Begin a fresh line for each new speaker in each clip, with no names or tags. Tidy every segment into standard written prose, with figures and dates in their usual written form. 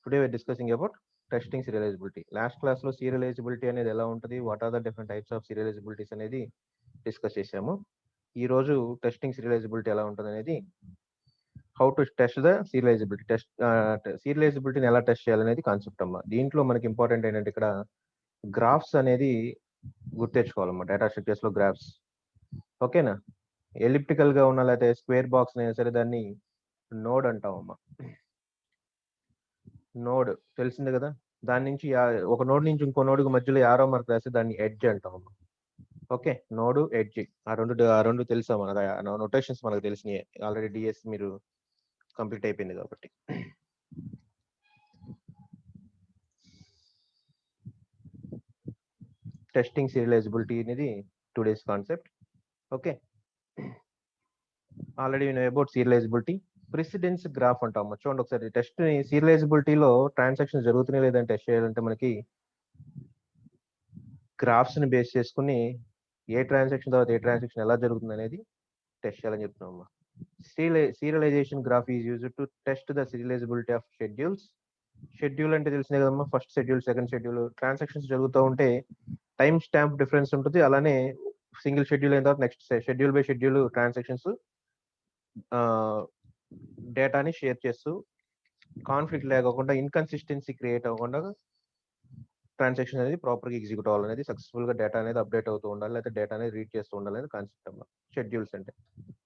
Today we're discussing about testing serializability. Last class లో serializability అనేది ఎలా ఉంటుంది, what are the different types of serializabilities అనేది discuss చేసాము. ఈ రోజు టెస్టింగ్ సీరియలైజబిలిటీ ఎలా ఉంటుంది అనేది, how to test the serializability, సీరియలైజబిలిటీని ఎలా టెస్ట్ చేయాలనేది కాన్సెప్ట్ అమ్మా. దీంట్లో మనకి ఇంపార్టెంట్ ఏంటంటే ఇక్కడ గ్రాఫ్స్ అనేది గుర్తెచ్చుకోవాలమ్మా. డేటా స్ట్రక్చర్స్ లో గ్రాఫ్స్, ఓకేనా. ఎలిప్టికల్ గా ఉన్న లేకపోతే స్క్వేర్ బాక్స్ అయినా సరే దాన్ని నోడ్ అంటామమ్మా. నోడ్ తెలిసిందే కదా. దాని నుంచి ఒక నోడ్ నుంచి ఇంకో నోడ్కి మధ్యలో యారో మార్క్ రాసి దాన్ని ఎడ్జ్ అంటామమ్మా. ఓకే, నోడ్ ఎడ్జ్ ఆ రెండు తెలుసా మనకు, నొటేషన్స్ మనకు తెలిసినాయి ఆల్రెడీ. డిఎస్ మీరు కంప్లీట్ అయిపోయింది కాబట్టి. టెస్టింగ్ సీరియలైజబిలిటీ అనేది today's concept. Okay, already know about serializability. Precedence graph అంటాం. చూడండి ఒకసారి, టెస్ట్ సీరియలైజబిలిటీలో ట్రాన్సాక్షన్ జరుగుతున్నాయి లేదని టెస్ట్ చేయాలంటే మనకి గ్రాఫ్స్ ని బేస్ చేసుకుని ఏ ట్రాన్సాక్షన్ తర్వాత ఏ ట్రాన్సాక్షన్ ఎలా జరుగుతుంది అనేది టెస్ట్ చేయాలని చెప్తున్నాం. Serialization graph is used to test the serializability of schedules. Schedule అంటే తెలిసిందే కదమ్మా, first schedule, second schedule. Transactions జరుగుతూ ఉంటే టైం స్టాంప్ డిఫరెన్స్ ఉంటుంది. అలానే సింగిల్ షెడ్యూల్ అయిన తర్వాత next schedule by schedule transactions డేటాని షేర్ చేస్తూ కాన్ఫ్లిక్ట్ లేకుండా, ఇన్కన్సిస్టెన్సీ క్రియేట్ అవ్వకుండా ట్రాన్సాక్షన్ అనేది ప్రాపర్గా ఎగ్జిక్యూట్ అవ్వాలనేది, సక్సెస్ఫుల్ గా డేటా అనేది అప్డేట్ అవుతూ ఉండాలి, లేకపోతే డేటా అనేది రీడ్ చేస్తూ ఉండాలి అనేది కాన్సెప్ట్ అమ్మా షెడ్యూల్స్ అంటే.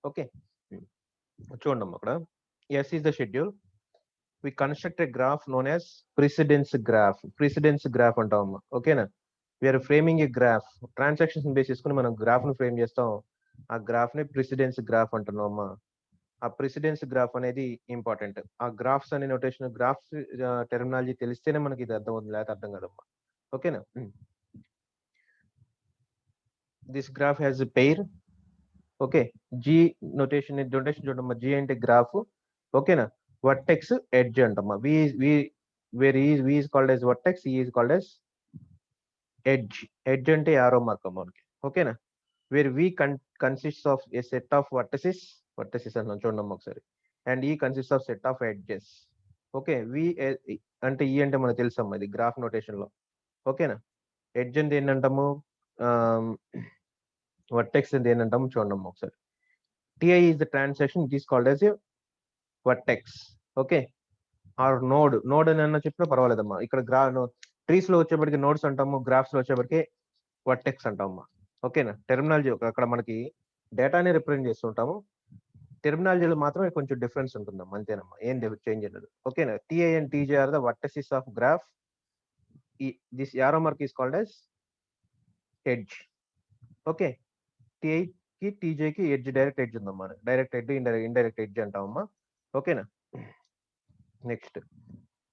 ఓకే, చూడండి అమ్మా, అక్కడ S is the schedule. We construct a graph known as precedence graph. Precedence graph అంటామమ్మా. ఓకేనా. We are framing a graph. Transactions base చేసుకుని మనం గ్రాఫ్ ను ఫ్రేమ్ చేస్తాం. ఆ గ్రాఫ్ ని ప్రిసిడెన్స్ గ్రాఫ్ అంటున్నాం అమ్మా. ఆ ప్రిసిడెన్స్ గ్రాఫ్ అనేది ఇంపార్టెంట్. ఆ గ్రాఫ్స్ అనే నోటేషన్, గ్రాఫ్స్ టెర్మినాలజీ తెలిస్తేనే మనకి ఇది అర్థం అవుతుంది, లేకపోతే అర్థం కదమ్మా. ఓకేనా. This graph has a pair. Okay, G notation చూడమ్మా. జీ అంటే గ్రాఫ్, ఓకేనా. వర్టెక్స్ ఎడ్జ్ అంటమ్మా. Where V is called as vertex, E is called as edge. Edge అంటే యారో మార్క్ అమ్మా మనకి. ఓకేనా. Where V consist of a set of vertices అన్నాం చూడమ్మా ఒకసారి. అండ్ ఈ consist of set of edges. Okay, V అంటే ఈ అంటే మనకు తెలుసమ్మా, ఇది గ్రాఫ్ నోటేషన్ లో. ఓకేనా. ఎడ్జ్ అంటే ఏంటంటాము, వర్టెక్స్ అంటే ఏంటంటాము చూడమ్మా ఒకసారి. TI is the transaction, it is called as a vertex. Okay, or node అని అన్న చెప్పినా పర్వాలేదమ్మా. ఇక్కడ ట్రీస్ లో వచ్చేప్పటికి నోడ్స్ అంటాము, గ్రాఫ్స్ లో వచ్చేప్పటికి వర్టెక్స్ అంటామమ్మా. ఓకేనా. టెర్మినాలజీ అక్కడ మనకి డేటాని రిప్రజెంట్ చేస్తుంటాము, టెర్మినాలజీలో మాత్రమే కొంచెం డిఫరెన్స్ ఉంటుందమ్మా, అంతేనమ్మా, ఏం చేంజ్ లేదు. ఓకేనా. TI and TJ are the vertices of graph. This arrow mark is called as edge. Okay, TI కి టీజే కి ఎడ్జ్, డైరెక్ట్ ఎడ్జ్ ఉందమ్మా. డైరెక్ట్ ఎడ్జ్, ఇండైరెక్ట్ ఎడ్జ్ అంటామమ్మా. ఓకేనా. Next,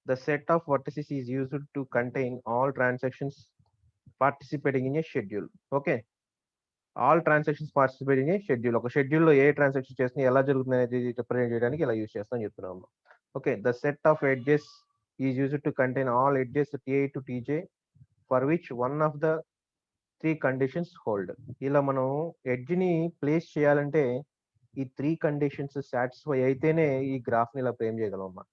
the set of vertices is used to contain all transactions participating in a schedule. Okay, all transactions participate in a schedule. ఒక schedule లో ఏ transaction చేస్తున్నా ఎలా జరుగుతుంది అనేది represent చేయడానికి ఇలా యూజ్ చేస్తాం చెప్తున్నాము. Okay, the set of edges is used to contain all edges TI to TJ for which one of the 3 conditions hold. ఇలా మనం ఎడ్జ్ ని ప్లేస్ చేయాలంటే ఈ 3 కండిషన్స్ సాటిస్ఫై అయితేనే ఈ గ్రాఫ్ ని ఇలా ఫ్రేమ్ చేయగలమమ్మా.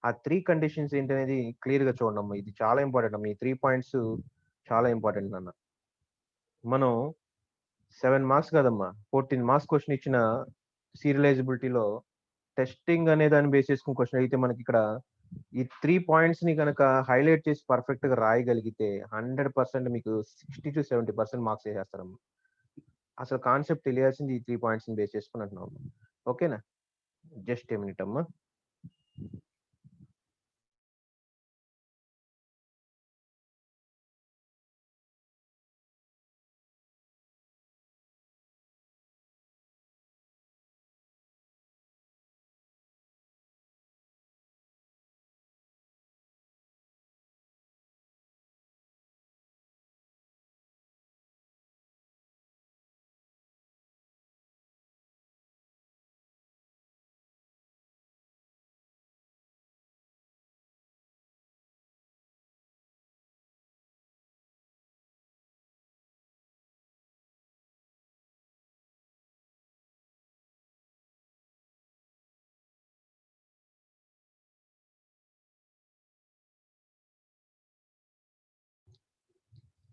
ఆ 3 కండిషన్స్ ఏంటనేది క్లియర్ గా చూడండి. ఈ చాలా ఇంపార్టెంట్ అమ్మా. ఈ 3 పాయింట్స్ చాలా ఇంపార్టెంట్ అన్న. మనం 7 మార్క్స్ కదమ్మా, 14 మార్క్స్ క్వశ్చన్ ఇచ్చిన సీరియలైజబిలిటీలో టెస్టింగ్ అనే దాన్ని బేస్ చేసుకుని క్వశ్చన్ అయితే మనకి ఇక్కడ ఈ 3 పాయింట్స్ ని కనుక హైలైట్ చేసి పర్ఫెక్ట్ గా రాయగలిగితే 100% మీకు 60 to 70% మార్క్స్ వేసేస్తారమ్మా. అసలు కాన్సెప్ట్ తెలియాల్సింది ఈ 3 పాయింట్స్ ని బేస్ చేసుకుని అంటున్నాం. ఓకేనా. జస్ట్ ఏ మినిట్ అమ్మా.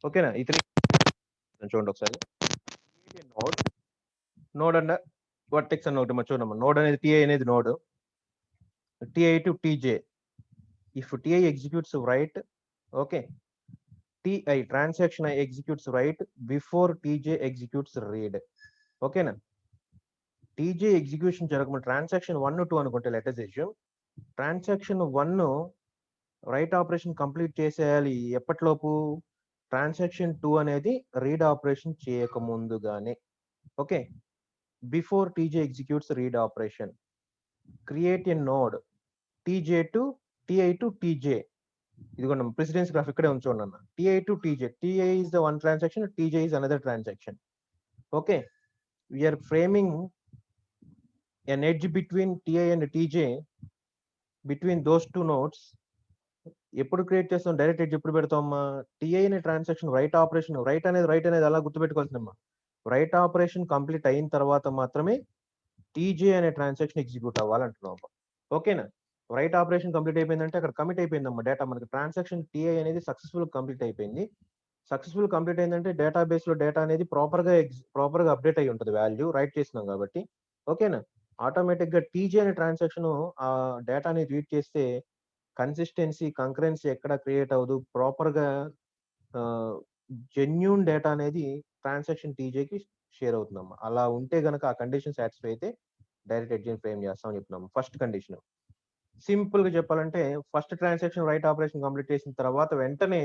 ఓకేనా? ఈ 3 చూడండి ఒకసారి. నోడ్ అండ్ వర్టెక్స్ అని ఒకటి చూడమ్మా. నోడ్ అనేది టిఐ అనేది node. TI to TJ. If TI executes write, okay, TI transaction executes write before TJ executes read. ఓకేనా? టీజే ఎగ్జిక్యూషన్ జరగకుండా ట్రాన్సాక్షన్ 1, 2 అనుకుంటే letters issue transaction 1 write operation complete చేసేయాలి ఎప్పటిలోపు? ట్రాన్సాక్షన్ 2 అనేది రీడ్ ఆపరేషన్ చేయక ముందుగానే. Okay, before TJ executes read operation. Create a node TJ to TI to TJ. ఇదిగోండి precedence graph ఇక్కడే ఉంచండి అన్న. TI to TJ. TI is the one transaction, TJ is another transaction. Okay, we are framing an edge between TI and TJ, between those two nodes. ఎప్పుడు create చేస్తాం? Direct edge ఎప్పుడు పెడతామమ్మా? TI అనే transaction write operation, right అనేది అలా గుర్తుపెట్టుకోవాల్సిందమ్మా. Right operation complete అయిన తర్వాత మాత్రమే TJ అనే ట్రాన్సాక్షన్ ఎగ్జిక్యూట్ అవ్వాలంటున్నాం. ఓకేనా? రైట్ ఆపరేషన్ కంప్లీట్ అయిపోయిందంటే అక్కడ కమిట్ అయిపోయిందమ్మా డేటా. మనకి ట్రాన్సాక్షన్ టిఐ అనేది సక్సెస్ఫుల్ కంప్లీట్ అయిపోయింది. సక్సెస్ఫుల్ కంప్లీట్ అయిందంటే డేటాబేస్ లో డేటా అనేది ప్రాపర్ గా అప్డేట్ అయి ఉంటుంది, వాల్యూ రైట్ చేస్తున్నాం కాబట్టి. ఓకేనా? ఆటోమేటిక్ గా టీజే అనే ట్రాన్సాక్షన్ ఆ డేటాని రీడ్ చేస్తే కన్సిస్టెన్సీ, కంకరెన్సీ ఎక్కడ క్రియేట్ అవ్వదు. ప్రాపర్ గా జెన్యూన్ డేటా అనేది ట్రాన్సాక్షన్ టీజేకి షేర్ అవుతుందమ్మా. అలా ఉంటే గనక ఆ కండిషన్ సాటిస్ఫై అయితే డైరెక్ట్ ఎడ్జ్ ఫ్రేమ్ చేస్తామని చెప్తున్నాము. First condition. సింపుల్ గా చెప్పాలంటే first transaction write operation complete చేసిన తర్వాత వెంటనే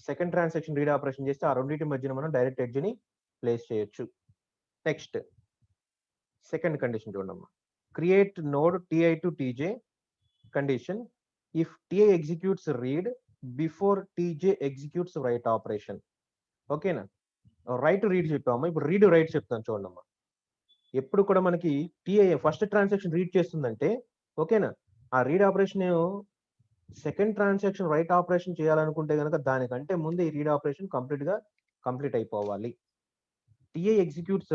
సెకండ్ ట్రాన్సాక్షన్ రీడ్ ఆపరేషన్ చేస్తే ఆ రెండింటి మధ్యన మనం డైరెక్ట్ ఎడ్జ్ ని ప్లేస్ చేయొచ్చు. నెక్స్ట్ సెకండ్ కండిషన్ చూడమ్మా. Create node TI to TJ condition if TI executes read before TJ executes write operation. ఓకేనా? రైట్ రీడ్ చెప్పామా, ఇప్పుడు రీడ్ రైట్ చెప్తాను చూడమ్మా. ఎప్పుడు కూడా మనకి టిఐ ఫస్ట్ ట్రాన్సాక్షన్ రీడ్ చేస్తుందంటే, ఓకేనా, ఆ read operation second transaction write operation చేయాలనుకుంటే కనుక దానికంటే ముందు ఈ రీడ్ ఆపరేషన్ కంప్లీట్ అయిపోవాలి. TI executes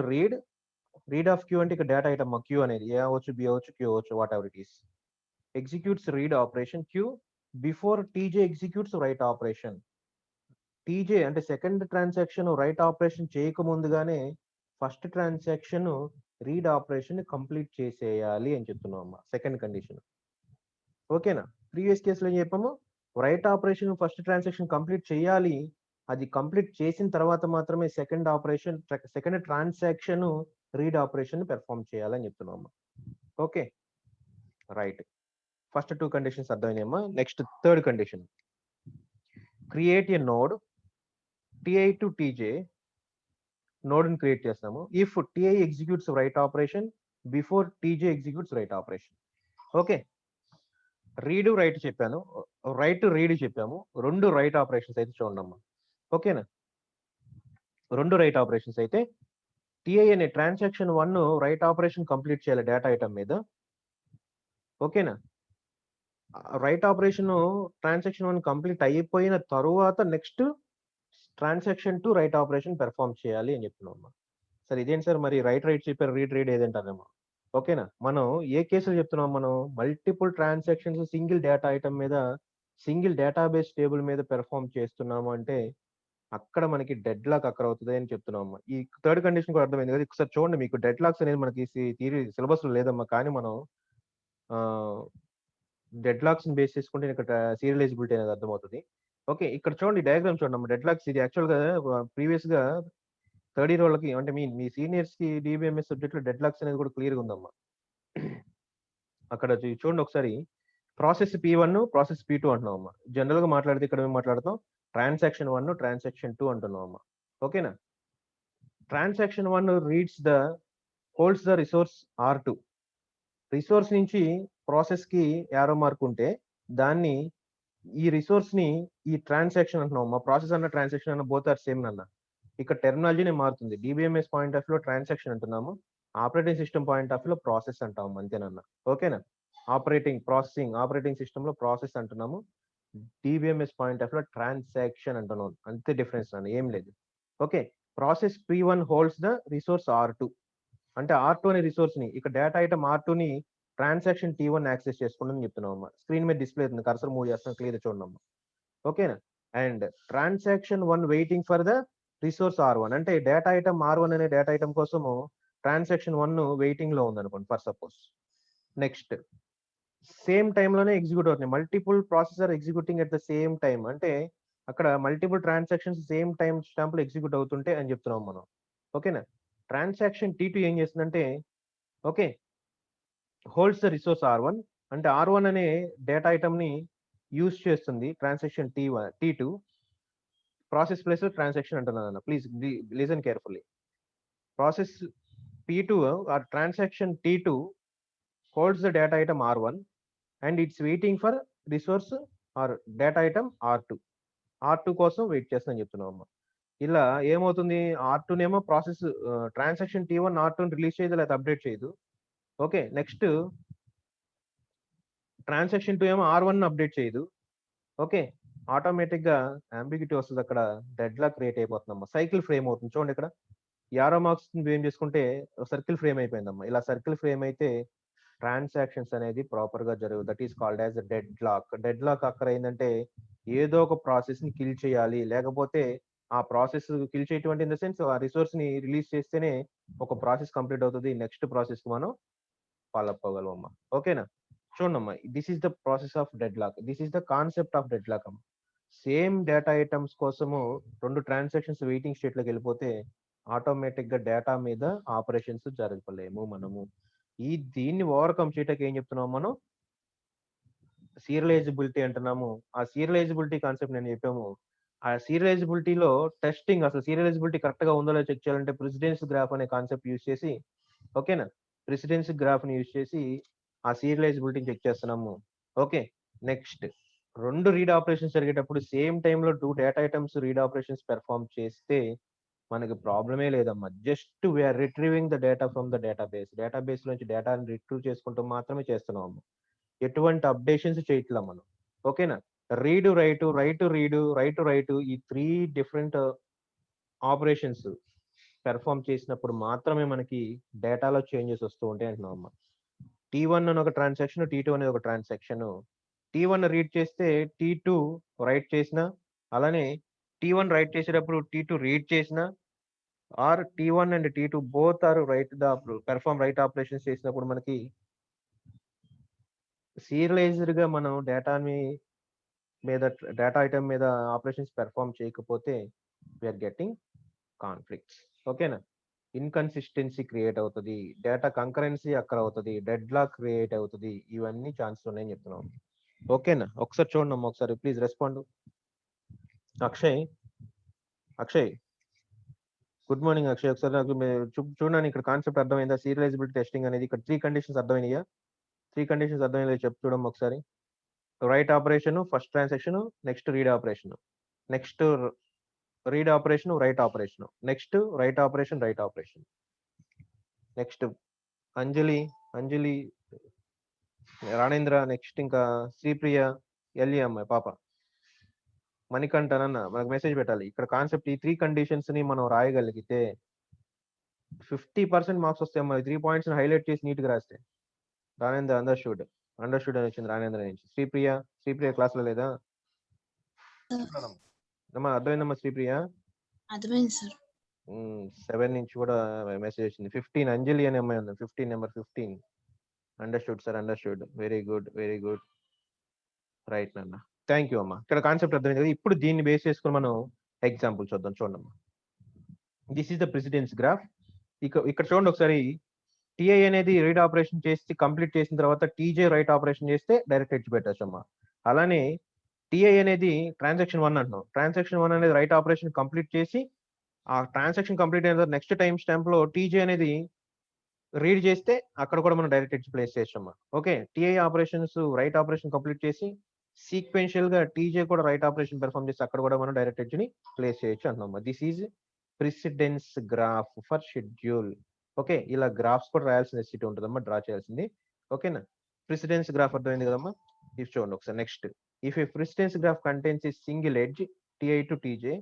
read of Q అంటే ఇక్కడ డేటా ఐటమ్ క్యూ అనేది ఏ అవ్వచ్చు, బి అవ్వచ్చు, క్యూ అవ్వచ్చు, whatever it is. Executes read operation Q before TJ executes write operation. TJ అంటే సెకండ్ ట్రాన్సాక్షన్ రైట్ ఆపరేషన్ చేయక ముందుగానే first transaction read operation complete చేసేయాలి అని చెప్తున్నాం అమ్మా. Second condition. ఓకేనా? ప్రీవియస్ కేసులో ఏం చెప్పాము? Write operation first transaction complete చేయాలి. అది కంప్లీట్ చేసిన తర్వాత మాత్రమే second transaction read operation perform చేయాలని చెప్తున్నాము. Okay, write. ఫస్ట్ 2 కండిషన్స్ అర్థమైనాయమ్మా. Next third condition. Create a node TI to TJ. Node ని క్రియేట్ చేస్తాము if TI executes write operation before TJ executes write operation. Okay, read write చెప్పాను, write read చెప్పాము. రెండు write operations అయితే చూడమ్మా. ఓకేనా? రెండు రైట్ ఆపరేషన్స్ అయితే టిఐ అనే ట్రాన్సాక్షన్ 1 రైట్ ఆపరేషన్ కంప్లీట్ చేయాలి డేటా ఐటమ్ మీద. ఓకేనా? రైట్ ఆపరేషన్ ట్రాన్సాక్షన్ 1 కంప్లీట్ అయిపోయిన తరువాత next transaction 2 right operation perform చేయాలి అని చెప్తున్నాం. సరే ఇదేంటి సార్ మరి రైట్ చెప్పారు, రీడ్ ఏదంటారేమో. ఓకేనా? మనం ఏ కేసులు చెప్తున్నాం? మనం multiple transactions single data item మీద, సింగిల్ డేటాబేస్ టేబుల్ మీద పెర్ఫామ్ చేస్తున్నాము అంటే అక్కడ మనకి డెడ్ లాక్ అక్కడ అవుతుంది అని చెప్తున్నాం. ఈ థర్డ్ కండిషన్ కూడా అర్థమైంది కదా. ఒకసారి చూడండి, మీకు డెడ్ లాక్స్ అనేది మనకి థియరీ సిలబస్ లో లేదమ్మా, కానీ మనం డెడ్ లాక్స్ ని బేస్ చేసుకుంటే ఇక్కడ సీరియలైజబిలిటీ అనేది అర్థమవుతుంది. ఓకే, ఇక్కడ చూడండి డయాగ్రామ్ చూడండి. డెడ్ లాక్స్ ఇది యాక్చువల్ గా ప్రీవియస్ గా థర్డ్ ఇయర్ వాళ్ళకి అంటే మీ సీనియర్స్ కి డిబిఎంఎస్ సబ్జెక్ట్ లో డెడ్ లాక్స్ అనేది కూడా క్లియర్ గా ఉందమ్మా. అక్కడ చూడండి ఒకసారి. ప్రాసెస్ P1, ప్రాసెస్ P2 అంటున్నాం అమ్మా. జనరల్ గా మాట్లాడితే ఇక్కడ ఏం మాట్లాడతాం? ట్రాన్సాక్షన్ 1, ట్రాన్సాక్షన్ 2 అంటున్నాం అమ్మా. ఓకేనా? Transaction 1 holds the resource R2. Resource నుంచి ప్రాసెస్ కి యారో మార్క్ ఉంటే దాన్ని ఈ రిసోర్స్ ని ఈ ట్రాన్సాక్షన్ అంటున్నాం అమ్మా. ప్రాసెస్ అన్న ట్రాన్సాక్షన్ అన్న బోత్ ఆర్ సేమ్ అన్న. ఇక్కడ టెర్మినాలజీనే మారుతుంది. డిబిఎంఎస్ పాయింట్ ఆఫ్ లో ట్రాన్సాక్షన్ అంటున్నాము, ఆపరేటింగ్ సిస్టమ్ పాయింట్ ఆఫ్ లో ప్రాసెస్ అంటాము అంతేనన్నా. ఓకేనా? ఆపరేటింగ్ సిస్టమ్ లో ప్రాసెస్ అంటున్నాము, డిబిఎంఎస్ పాయింట్ ఆఫ్ లో ట్రాన్సాక్షన్ అంటున్నాం. అంతే డిఫరెన్స్ అన్న, ఏం లేదు. Okay, process P1 holds the resource R2. అంటే R2 అనే రిసోర్స్ ని, ఇక్కడ డేటా ఐటమ్ R2 ని ట్రాన్సాక్షన్ T1 యాక్సెస్ చేసుకుంటుందని చెప్తున్నాం అమ్మా. స్క్రీన్ మీద డిస్ప్లే అవుతుంది, కర్సర్ మూవ్ చేస్తాం, క్లియర్ చూడండి అమ్మా. ఓకేనా? And transaction 1 waiting for the resource R1. అంటే డేటా ఐటమ్ R1 అనే డేటా ఐటమ్ కోసము ట్రాన్సాక్షన్ 1 వెయిటింగ్ లో ఉంది అనుకోండి ఫర్ సపోజ్. నెక్స్ట్ సేమ్ టైంలోనే ఎగ్జిక్యూట్ అవుతున్నాయి. Multiple processor executing at the same time. అంటే అక్కడ మల్టిపుల్ ట్రాన్సాక్షన్స్ సేమ్ టైం స్టాంపులు ఎగ్జిక్యూట్ అవుతుంటే అని చెప్తున్నాం మనం. ఓకేనా. ట్రాన్సాక్షన్ T2 ఏం చేస్తుందంటే okay holds the resource R1. అంటే R1 అనే డేటా ఐటమ్ ని యూజ్ చేస్తుంది transaction T2. Process plus transaction అంటున్నాను. Please listen carefully. Process P2 or transaction T2 holds the data item R1 and it's waiting for resource or data item R2. R2 కోసం wait చేస్తుందని చెప్తున్నాం అమ్మా. ఇలా ఏమవుతుంది, R2 నేమో process transaction T1 R2 release చేయదు లేదా అప్డేట్ చేయదు. ఓకే. నెక్స్ట్ ట్రాన్సాక్షన్ 2 ఏమో R1 అప్డేట్ చేయదు. ఓకే. ఆటోమేటిక్ గా అంబిగ్యూటీ వస్తుంది, అక్కడ డెడ్ లాక్ క్రియేట్ అయిపోతుందమ్మా. సైకిల్ ఫ్రేమ్ అవుతుంది చూడండి. ఇక్కడ యారో మార్క్స్ ఏం చేసుకుంటే సర్కిల్ ఫ్రేమ్ అయిపోయిందమ్మా. ఇలా సర్కిల్ ఫ్రేమ్ అయితే ట్రాన్సాక్షన్స్ అనేది ప్రాపర్ గా జరగదు. That is called as dead lock. Dead lock అక్కడ ఏంటంటే ఏదో ఒక ప్రాసెస్ ని కిల్ చేయాలి, లేకపోతే ఆ ప్రాసెస్ కిల్ చేయటం ఇన్ ద సెన్స్ ఆ రిసోర్స్ ని రిలీజ్ చేస్తేనే ఒక ప్రాసెస్ కంప్లీట్ అవుతుంది. నెక్స్ట్ ప్రాసెస్ కి మనం ఫాలో అప్ అవ్వగలం అమ్మా. ఓకేనా. చూడమ్మా, this is the process of deadlock. This is the concept of deadlock అమ్మా. సేమ్ డేటా ఐటమ్స్ కోసము 2 ట్రాన్సాక్షన్స్ వెయిటింగ్ స్టేట్ లోకి వెళ్ళిపోతే ఆటోమేటిక్ గా డేటా మీద ఆపరేషన్స్ జరగలేము మనము. దీన్ని ఓవర్కమ్ చేయటానికి ఏం చెప్తున్నాం మనం, సీరియలైజబిలిటీ అంటున్నాము. ఆ సీరియలైజబిలిటీ కాన్సెప్ట్ నేను చెప్పాము. ఆ సీరియలైజబిలిటీలో టెస్టింగ్, అసలు సీరియలైజబిలిటీ కరెక్ట్ గా ఉందో లేదో చెక్ చేయాలంటే ప్రెసిడెన్స్ గ్రాఫ్ అనే కాన్సెప్ట్ యూజ్ చేసి, ఓకేనా, ప్రెసిడెన్స్ గ్రాఫ్ ని యూజ్ చేసి ఆ సీరియలైజబిలిటీని చెక్ చేస్తున్నాము. ఓకే. నెక్స్ట్ 2 రీడ్ ఆపరేషన్స్ జరిగేటప్పుడు సేమ్ టైంలో 2 data items read operations perform చేస్తే మనకి ప్రాబ్లమే లేదమ్మా. Just we are retrieving the data from the database. Database నుంచి డేటాని రిట్రీవ్ చేసుకుంటూ మాత్రమే చేస్తున్నాము. ఎటువంటి అప్డేషన్స్ చేయట్లా మనం. ఓకేనా. Read write, right read, right ఈ 3 డిఫరెంట్ ఆపరేషన్స్ పెర్ఫార్మ్ చేసినప్పుడు మాత్రమే మనకి డేటాలో చేంజెస్ వస్తూ ఉంటాయి అంటున్నాం అమ్మా. T1 అని ఒక ట్రాన్సాక్షన్, T2 అనేది ఒక ట్రాన్సాక్షన్. T1 రీడ్ చేస్తే T2 రైట్ చేసిన, అలానే T1 రైట్ చేసేటప్పుడు T2 రీడ్ చేసిన, or T1 and T2 both are write the perform write operations చేసినప్పుడు మనకి సీరియలైజ్డ్ గా మనం డేటా ఐటమ్ మీద ఆపరేషన్స్ పెర్ఫార్మ్ చేయకపోతే వీఆర్ గెట్టింగ్ కాన్ఫ్లిక్ట్స్. ఓకేనా. ఇన్కన్సిస్టెన్సీ క్రియేట్ అవుతుంది, డేటా కంకరెన్సీ అక్కడ అవుతుంది, డెడ్ లాక్ క్రియేట్ అవుతుంది. ఇవన్నీ ఛాన్సెస్ ఉన్నాయని చెప్తున్నాం. ఓకేనా. ఒకసారి చూడండి అమ్మా, ఒకసారి please respond. Akshay good morning Akshay. ఒకసారి నాకు చూడండి, ఇక్కడ కాన్సెప్ట్ అర్థమైందా? సీరియలైజబిలిటీ టెస్టింగ్ అనేది ఇక్కడ 3 కండిషన్స్ అర్థమైనాయా? 3 కండిషన్స్ అర్థమైనా చెప్పు చూడమ్మా ఒకసారి. Write operation, first transaction, next read operation, next read operation, write operation, next write operation, write operation, next Anjali Ranendra, next ఇంకా శ్రీప్రియ, ఎల్లి అమ్మాయి పాప, మణికంఠన్ అన్న మనకు మెసేజ్ పెట్టాలి. ఇక్కడ కాన్సెప్ట్ ఈ 3 కండిషన్స్ ని మనం రాయగలిగితే 50% మార్క్స్ వస్తాయి అమ్మా. 3 పాయింట్స్ హైలైట్ చేసి నీట్ గా రాస్తే. రాణేంద్ర అండర్స్టూడ్ అని వచ్చింది రాణేంద్ర నుంచి. శ్రీప్రియ క్లాస్ లో లేదా అమ్మా? అర్థమైందమ్మా శ్రీప్రియ?
అర్థమైంది సార్.
7 నుంచి కూడా మెసేజ్ వచ్చింది. 15 అంజలి అనే అమ్మాయి ఉంది. 15 number 15. Understood sir, understood. Very good. Right నాన్న, థ్యాంక్ యూ అమ్మా. ఇక్కడ కాన్సెప్ట్ అర్థమైంది కదా. ఇప్పుడు దీన్ని బేస్ చేసుకుని మనం ఎగ్జాంపుల్ చూద్దాం. చూడమ్మా, this is the precedence graph. ఇక్కడ చూడండి ఒకసారి. టిఐ అనేది రీడ్ ఆపరేషన్ చేసి కంప్లీట్ చేసిన తర్వాత టీజే రైట్ ఆపరేషన్ చేస్తే డైరెక్ట్ ఎడ్జ్ పెట్టచ్చు అమ్మా. అలానే టిఐ అనేది ట్రాన్సాక్షన్ 1 అంటున్నాం. ట్రాన్సాక్షన్ 1 అనేది రైట్ ఆపరేషన్ కంప్లీట్ చేసి ఆ ట్రాన్సాక్షన్ కంప్లీట్ అయిన తర్వాత నెక్స్ట్ టైం స్టాంప్ లో టీజే అనేది రీడ్ చేస్తే అక్కడ కూడా మనం డైరెక్ట్ ఎడ్జ్ ప్లేస్ చేస్తామా. Okay. TI operations right operation complete చేసి సీక్వెన్షియల్ గా టీజే కూడా రైట్ ఆపరేషన్ పెర్ఫార్మ్ చేసి అక్కడ కూడా మనం డైరెక్ట్ ఎడ్జ్ ని ప్లేస్ చేయొచ్చు అంటున్నాం. This is precedence graph for schedule. Okay. ఇలా గ్రాఫ్స్ కూడా రాయాల్సిన నెసెసిటీ ఉంటుందమ్మా, డ్రా చేయాల్సింది. ఓకేనా. ప్రెసిడెన్స్ గ్రాఫ్ అర్థమైంది కదమ్మా. ఇది చూడండి ఒకసారి. Next, if a precedence graph contains a single edge TI to TJ,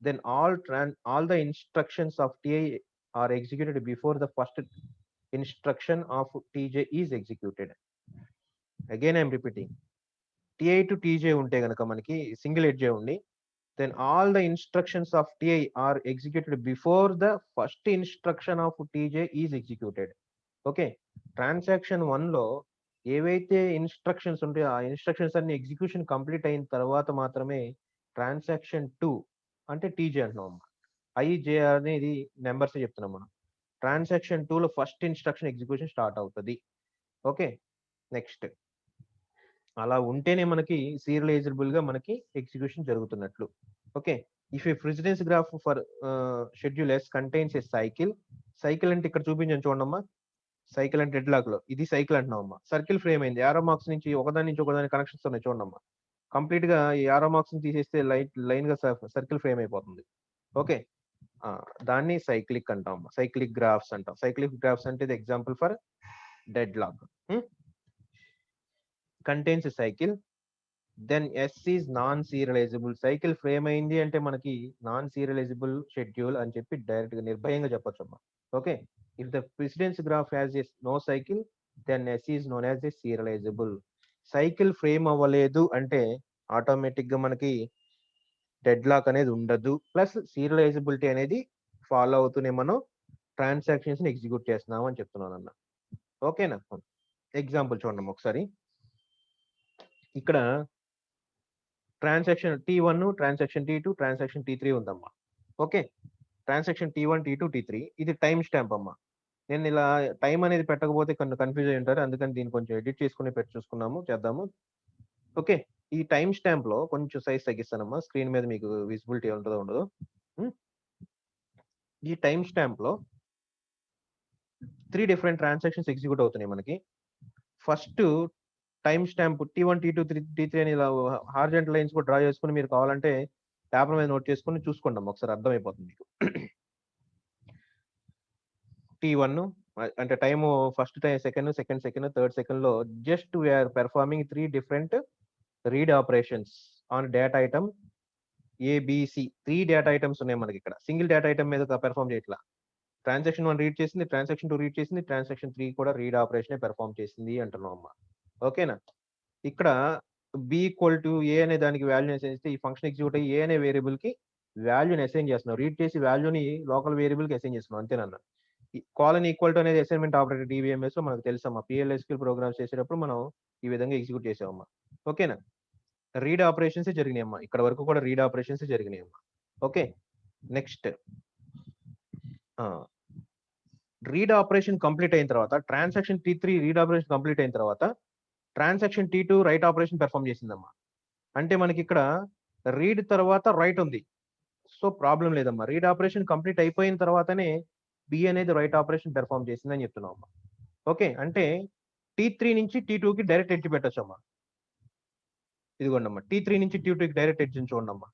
then all the instructions of TI are executed before the first instruction of TJ is executed. Again I am repeating, TI to TJ ఉంటే గనక మనకి single edge ఉండి then all the instructions of TI are executed before the first instruction of TJ is executed. Okay, transaction 1లో ఏవైతే instructions ఉంటాయో ఆ instructions అన్ని execution complete అయిన తర్వాత మాత్రమే ట్రాన్సాక్షన్ 2 అంటే టీజే అంటున్నాం. ఐజే అనేది నెంబర్స్ చెప్తున్నాం మనం. ట్రాన్సాక్షన్ 2లో ఫస్ట్ ఇన్స్ట్రక్షన్ ఎగ్జిక్యూషన్ స్టార్ట్ అవుతుంది. ఓకే, నెక్స్ట్ అలా ఉంటేనే మనకి సీరియలైజబుల్ గా మనకి ఎగ్జిక్యూషన్ జరుగుతున్నట్లు. Okay, if a precedence graph for schedule S contains a cycle. Cycle అంటే ఇక్కడ చూపించాను చూడమ్మా, సైకిల్ అంటే డెడ్ లాక్ లో ఇది సైకిల్ అంటున్నాం అమ్మా. సర్కిల్ ఫ్రేమ్ అయింది, యారో మార్క్స్ నుంచి ఒకదాని కనెక్షన్స్ ఉన్నాయి చూడమ్మా. కంప్లీట్ గా ఈ యారో మార్క్స్ ని తీసేస్తే లైన్ గా సర్కిల్ ఫ్రేమ్ అయిపోతుంది. ఓకే, దాన్ని సైక్లిక్ అంటాం, సైక్లిక్ గ్రాఫ్స్ అంటాం. సైక్లిక్ గ్రాఫ్స్ అంటే ఇది example for deadlock. Contains cycle, then S is non serializable. Cycle frame అయింది అంటే మనకి నాన్ సీరియలైజబుల్ షెడ్యూల్ అని చెప్పి డైరెక్ట్ గా నిర్భయంగా చెప్పొచ్చు అమ్మా. Okay, if the precedence graph has a no cycle then S is known as a serializable. Cycle frame అవ్వలేదు అంటే ఆటోమేటిక్ గా మనకి డెడ్ లాక్ అనేది ఉండదు, ప్లస్ సీరియలైజబిలిటీ అనేది ఫాలో అవుతూనే మనం ట్రాన్సాక్షన్స్ ని ఎగ్జిక్యూట్ చేస్తున్నాం అని చెప్తున్నాను అన్న. ఓకేనా, ఎగ్జాంపుల్ చూడండి ఒకసారి. ఇక్కడ transaction T1, transaction T2, transaction T3 ఉందమ్మా. Okay, transaction T1, T2, T3 ఇది టైం స్టాంప్ అమ్మా. నేను ఇలా టైం అనేది పెట్టకపోతే కొన్ని కన్ఫ్యూజ్ అయి ఉంటారు, అందుకని దీన్ని కొంచెం ఎడిట్ చేసుకుని చేద్దాము. ఓకే, ఈ టైం స్టాంప్ లో కొంచెం సైజ్ తగ్గిస్తానమ్మా, స్క్రీన్ మీద మీకు విజిబిలిటీ ఉంటుందో ఉండదు. ఈ టైం స్టాంప్ లో 3 డిఫరెంట్ ట్రాన్సాక్షన్స్ ఎగ్జిక్యూట్ అవుతున్నాయి మనకి. First time stamp T1, T2, T3 అని ఇలా హార్జెంటల్ లైన్స్ కూడా డ్రా చేసుకుని మీరు కావాలంటే పేపర్ మీద నోట్ చేసుకుని చూసుకోండి ఒకసారి, అర్థమైపోతుంది మీకు. T1 అంటే time first second, third second లో just we are performing 3 different read operations on data item ABC. 3 data items ఉన్నాయి మనకి ఇక్కడ, సింగిల్ డేటా ఐటమ్ మీద పెర్ఫార్మ్ చేయట్లా. ట్రాన్సాక్షన్ 1 రీడ్ చేసింది, ట్రాన్సాక్షన్ 2 రీడ్ చేసింది, ట్రాన్సాక్షన్ 3 కూడా రీడ్ ఆపరేషన్ పెర్ఫార్మ్ చేసింది అంటున్నాం అమ్మా. ఓకేనా, ఇక్కడ బి ఈక్వల్ టు ఏ అనే దానికి వాల్యూ అసైన్ చేస్తే ఈ ఫంక్షన్ ఎగ్జిక్యూట్ అయ్యి ఏ అనే వేరియబుల్ కి వాల్యూని అసైన్ చేస్తున్నాం. రీడ్ చేసి వాల్యూని లోకల్ వేరియబుల్ కి అసైన్ చేస్తున్నాం అంతేనన్న. కాలన్ ఈక్వల్ టు అనేది అసైన్మెంట్ ఆపరేటర్ డిబిఎంఎస్ లో మనకు తెలుసమ్మా, పిఎల్ఎస్క్యూఎల్ ప్రోగ్రామ్స్ చేసేటప్పుడు మనం ఈ విధంగా ఎగ్జిక్యూట్ చేసామమ్మా. ఓకేనా, రీడ్ ఆపరేషన్స్ జరిగినాయి అమ్మా, ఇక్కడ వరకు కూడా రీడ్ ఆపరేషన్స్ జరిగినాయి అమ్మా. Okay, next read operation complete అయిన తర్వాత transaction T3 read operation complete అయిన తర్వాత transaction T2 write operation perform చేసిందమ్మా. అంటే మనకి ఇక్కడ రీడ్ తర్వాత రైట్ ఉంది, సో ప్రాబ్లం లేదమ్మా. రీడ్ ఆపరేషన్ కంప్లీట్ అయిపోయిన తర్వాతనే బి అనేది రైట్ ఆపరేషన్ పెర్ఫామ్ చేసిందని చెప్తున్నాం అమ్మా. ఓకే, అంటే T3 నుంచి T2 కి డైరెక్ట్ ఎడ్జ్ పెట్టచ్చు అమ్మా. ఇదిగోండి అమ్మా, T3 నుంచి T2 కి డైరెక్ట్ ఎడ్జ్ చూడండి అమ్మా.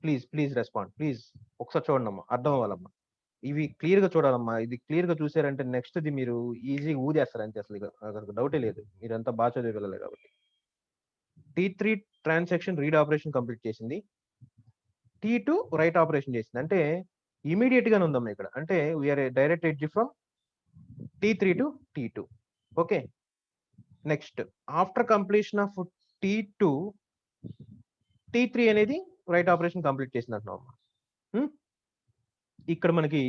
ప్లీజ్ రెస్పాండ్, ప్లీజ్ ఒకసారి చూడండి అమ్మా, అర్థం అవ్వాలమ్మా. ఇవి క్లియర్ గా చూడాలమ్మా. ఇది క్లియర్ గా చూసారంటే నెక్స్ట్ ది మీరు ఈజీగా ఊదేస్తారు అంతే, అసలు డౌటే లేదు, మీరంతా బాగా చదివి వెళ్ళాలి కాబట్టి. T3 transaction read operation complete చేసింది, T2 రైట్ ఆపరేషన్ చేసింది, అంటే ఇమీడియట్ గానే ఉందమ్మా ఇక్కడ. అంటే we're direct edge from T3 to T2. Okay, next after completion of T2 T3 అనేది రైట్ ఆపరేషన్ కంప్లీట్ చేసింది అంటున్నాం. ఇక్కడ మనకి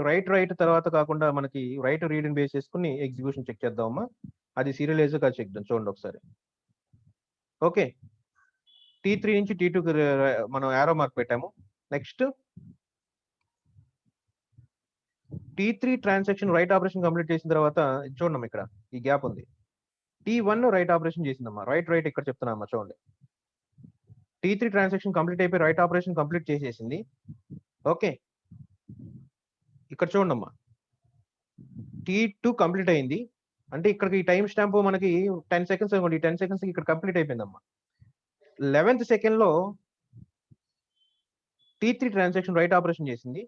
రైట్ తర్వాత కాకుండా మనకి రైట్ రీడ్ బేస్ చేసుకుని ఎగ్జిక్యూషన్ చెక్ చేద్దామమ్మా. అది సీరియలైజ్ గా చెక్ చేద్దాం చూడండి ఒకసారి. ఓకే, T3 నుంచి T2 మనం యారో మార్క్ పెట్టాము. Next T3 transaction write operation complete చేసిన తర్వాత చూడమ్మా, ఇక్కడ ఈ గ్యాప్ ఉంది. T1 రైట్ ఆపరేషన్ చేసిందమ్మా, రైట్ ఇక్కడ చెప్తున్నామా చూడండి. T3 ట్రాన్సాక్షన్ కంప్లీట్ అయిపోయి రైట్ ఆపరేషన్ కంప్లీట్ చేసేసింది. ఓకే, ఇక్కడ చూడండి అమ్మా, T2 కంప్లీట్ అయింది అంటే ఇక్కడికి ఈ టైం స్టాంప్ మనకి 10 సెకండ్స్ అనుకోండి, 10 సెకండ్స్ ఇక్కడ కంప్లీట్ అయిపోయిందమ్మా. 11th సెకండ్ లో T3 ట్రాన్సాక్షన్ రైట్ ఆపరేషన్ చేసింది,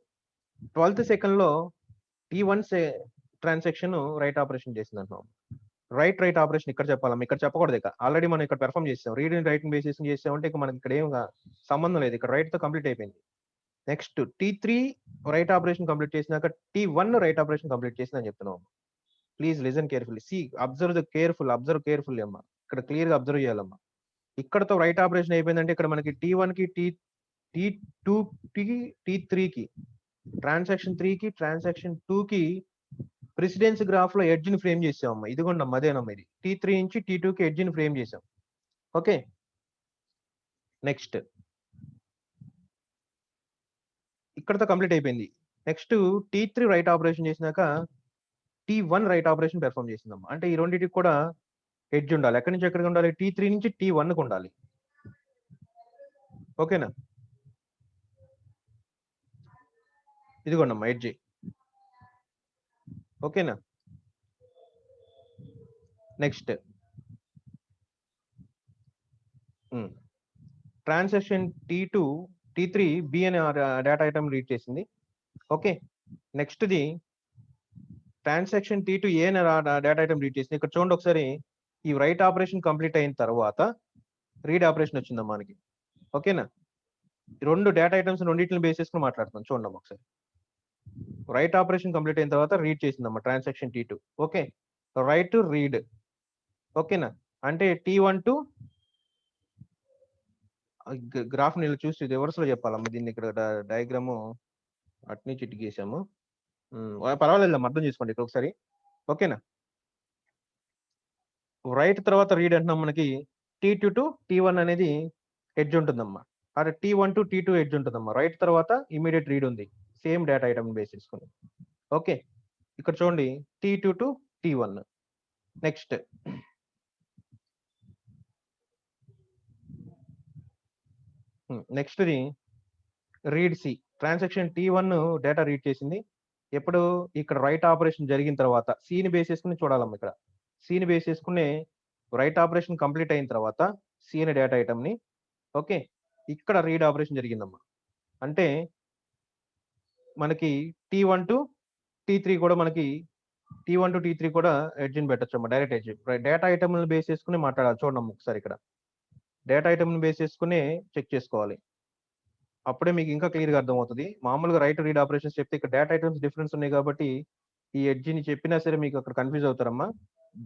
12th సెకండ్ లో T1 ట్రాన్సాక్షన్ రైట్ ఆపరేషన్ చేసింది అంటున్నాం. రైట్ ఆపరేషన్ ఇక్కడ చెప్పాలమ్మా, ఇక్కడ చెప్పకూడదు. ఇక ఆల్రెడీ మనం ఇక్కడ పెర్ఫామ్ చేసాం, రీడ్ అండ్ రైట్ బేసిస్ చేసామంటే ఇక మనకి ఇక్కడ ఏం సంబంధం లేదు, ఇక్కడ రైట్ తో కంప్లీట్ అయిపోయింది. Next T3 right operation complete చేసినాక T1 రైట్ ఆపరేషన్ కంప్లీట్ చేసిందని చెప్తున్నాం. Please listen carefully, observe carefully అమ్మా, ఇక్కడ క్లియర్ గా అబ్జర్వ్ చేయాలమ్మా. ఇక్కడతో రైట్ ఆపరేషన్ అయిపోయిందంటే ఇక్కడ మనకి T1 కి T2 కి T3 కి ట్రాన్సాక్షన్ 3 కి ట్రాన్సాక్షన్ 2 కి ప్రెసిడెన్స్ గ్రాఫ్ లో ఎడ్జ్ ని ఫ్రేమ్ చేసామమ్మా. ఇదిగోండమ్మా అదేనమ్మా ఇది T3 నుంచి T2 కి ఎడ్జ్ ని ఫ్రేమ్ చేసాం. ఓకే, నెక్స్ట్ ఇక్కడతో కంప్లీట్ అయిపోయింది. నెక్స్ట్ T3 రైట్ ఆపరేషన్ చేసినాక T1 రైట్ ఆపరేషన్ పెర్ఫామ్ చేసిందమ్మా. అంటే ఈ రెండింటికి కూడా ఎడ్జ్ ఉండాలి. ఎక్కడి నుంచి ఎక్కడికి ఉండాలి? T3 నుంచి T1 కి ఉండాలి. ఓకేనా, ఇదిగోండమ్మా ఎడ్జ్. ఓకేనా, నెక్స్ట్ ట్రాన్సాక్షన్ T3 బి అనే డేటా ఐటమ్ రీడ్ చేసింది. Okay, next the transaction T2 ఏ అనే డేటా ఐటమ్ రీడ్ చేసింది. ఇక్కడ చూడండి ఒకసారి, ఈ రైట్ ఆపరేషన్ కంప్లీట్ అయిన తర్వాత రీడ్ ఆపరేషన్ వచ్చిందమ్మా మనకి. ఓకేనా, రెండు డేటా ఐటమ్స్ రెండింటిని బేస్ చేసుకుని మాట్లాడుతాం. చూడండి ఒకసారి, రైట్ ఆపరేషన్ కంప్లీట్ అయిన తర్వాత రీడ్ చేసిందమ్మా transaction T2. Okay, write to read. ఓకేనా, అంటే T1 టు గ్రాఫ్ ని చూసి రివర్స్ లో చెప్పాలమ్మా. దీన్ని ఇక్కడ డయాగ్రాము అట్నుంచి ఇటు గీసాము. పర్వాలేదు, అర్థం చేసుకోండి ఇక్కడ ఒకసారి. ఓకేనా, రైట్ తర్వాత రీడ్ అంటున్నాం. మనకి T2 టు T1 అనేది ఎడ్జ్ ఉంటుందమ్మా. అదే T1 టు T2 ఎడ్జ్ ఉంటుందమ్మా. రైట్ తర్వాత ఇమీడియట్ రీడ్ ఉంది, సేమ్ డేటా ఐటమ్ బేస్ చేసుకుని. ఓకే, ఇక్కడ చూడండి T2 to T1. Next next the read C. Transaction T1 data read చేసింది. ఎప్పుడు? ఇక్కడ రైట్ ఆపరేషన్ జరిగిన తర్వాత సిని బేస్ చేసుకుని చూడాలమ్మా. ఇక్కడ సిని బేస్ చేసుకుని రైట్ ఆపరేషన్ కంప్లీట్ అయిన తర్వాత సి అనే డేటా ఐటమ్ ని. ఓకే, ఇక్కడ రీడ్ ఆపరేషన్ జరిగిందమ్మా. అంటే మనకి T1 టు T3 కూడా మనకి T1 టు T3 కూడా ఎడ్జ్ ని పెట్టచ్చు అమ్మా. Direct edge data item base చేసుకుని మాట్లాడాలి. చూడమ్మా ఒకసారి, ఇక్కడ డేటా ఐటమ్ బేస్ చేసుకుని చెక్ చేసుకోవాలి. అప్పుడే మీకు ఇంకా క్లియర్ గా అర్థమవుతుంది. మామూలుగా రైట్ రీడ్ ఆపరేషన్స్ చెప్తే ఇక్కడ డేటా ఐటమ్స్ డిఫరెన్స్ ఉన్నాయి కాబట్టి ఈ ఎడ్జ్ ని చెప్పినా సరే మీకు అక్కడ కన్ఫ్యూజ్ అవుతారమ్మా.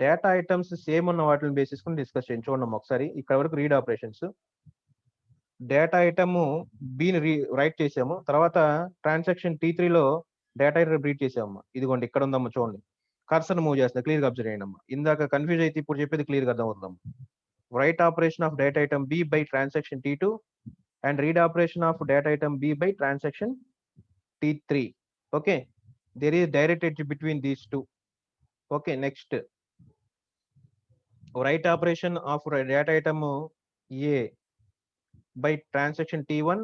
డేటా ఐటమ్స్ సేమ్ ఉన్న వాటిని బేస్ చేసుకుని డిస్కస్ చేయండి. చూడమ్మా ఒకసారి, ఇక్కడ వరకు రీడ్ ఆపరేషన్స్. డేటా ఐటమ్ బిని రైట్ చేసాము, తర్వాత ట్రాన్సాక్షన్ T3 లో డేటా ఐటమ్ రీడ్ చేసామమ్మా. ఇదిగోండి ఇక్కడ ఉందమ్మా, చూడండి కర్సర్ మూవ్ చేస్తా, క్లియర్ గా అబ్జర్వ్ చేయండి అమ్మా. ఇందాక కన్ఫ్యూజ్ అయితే ఇప్పుడు చెప్పేది క్లియర్ గా అర్థమవుతుందమ్మా. Write operation of data item B by transaction T2 and read operation of data item B by transaction T3. Okay, there is direct edge between these two. Okay, next write operation of data item A by transaction T1.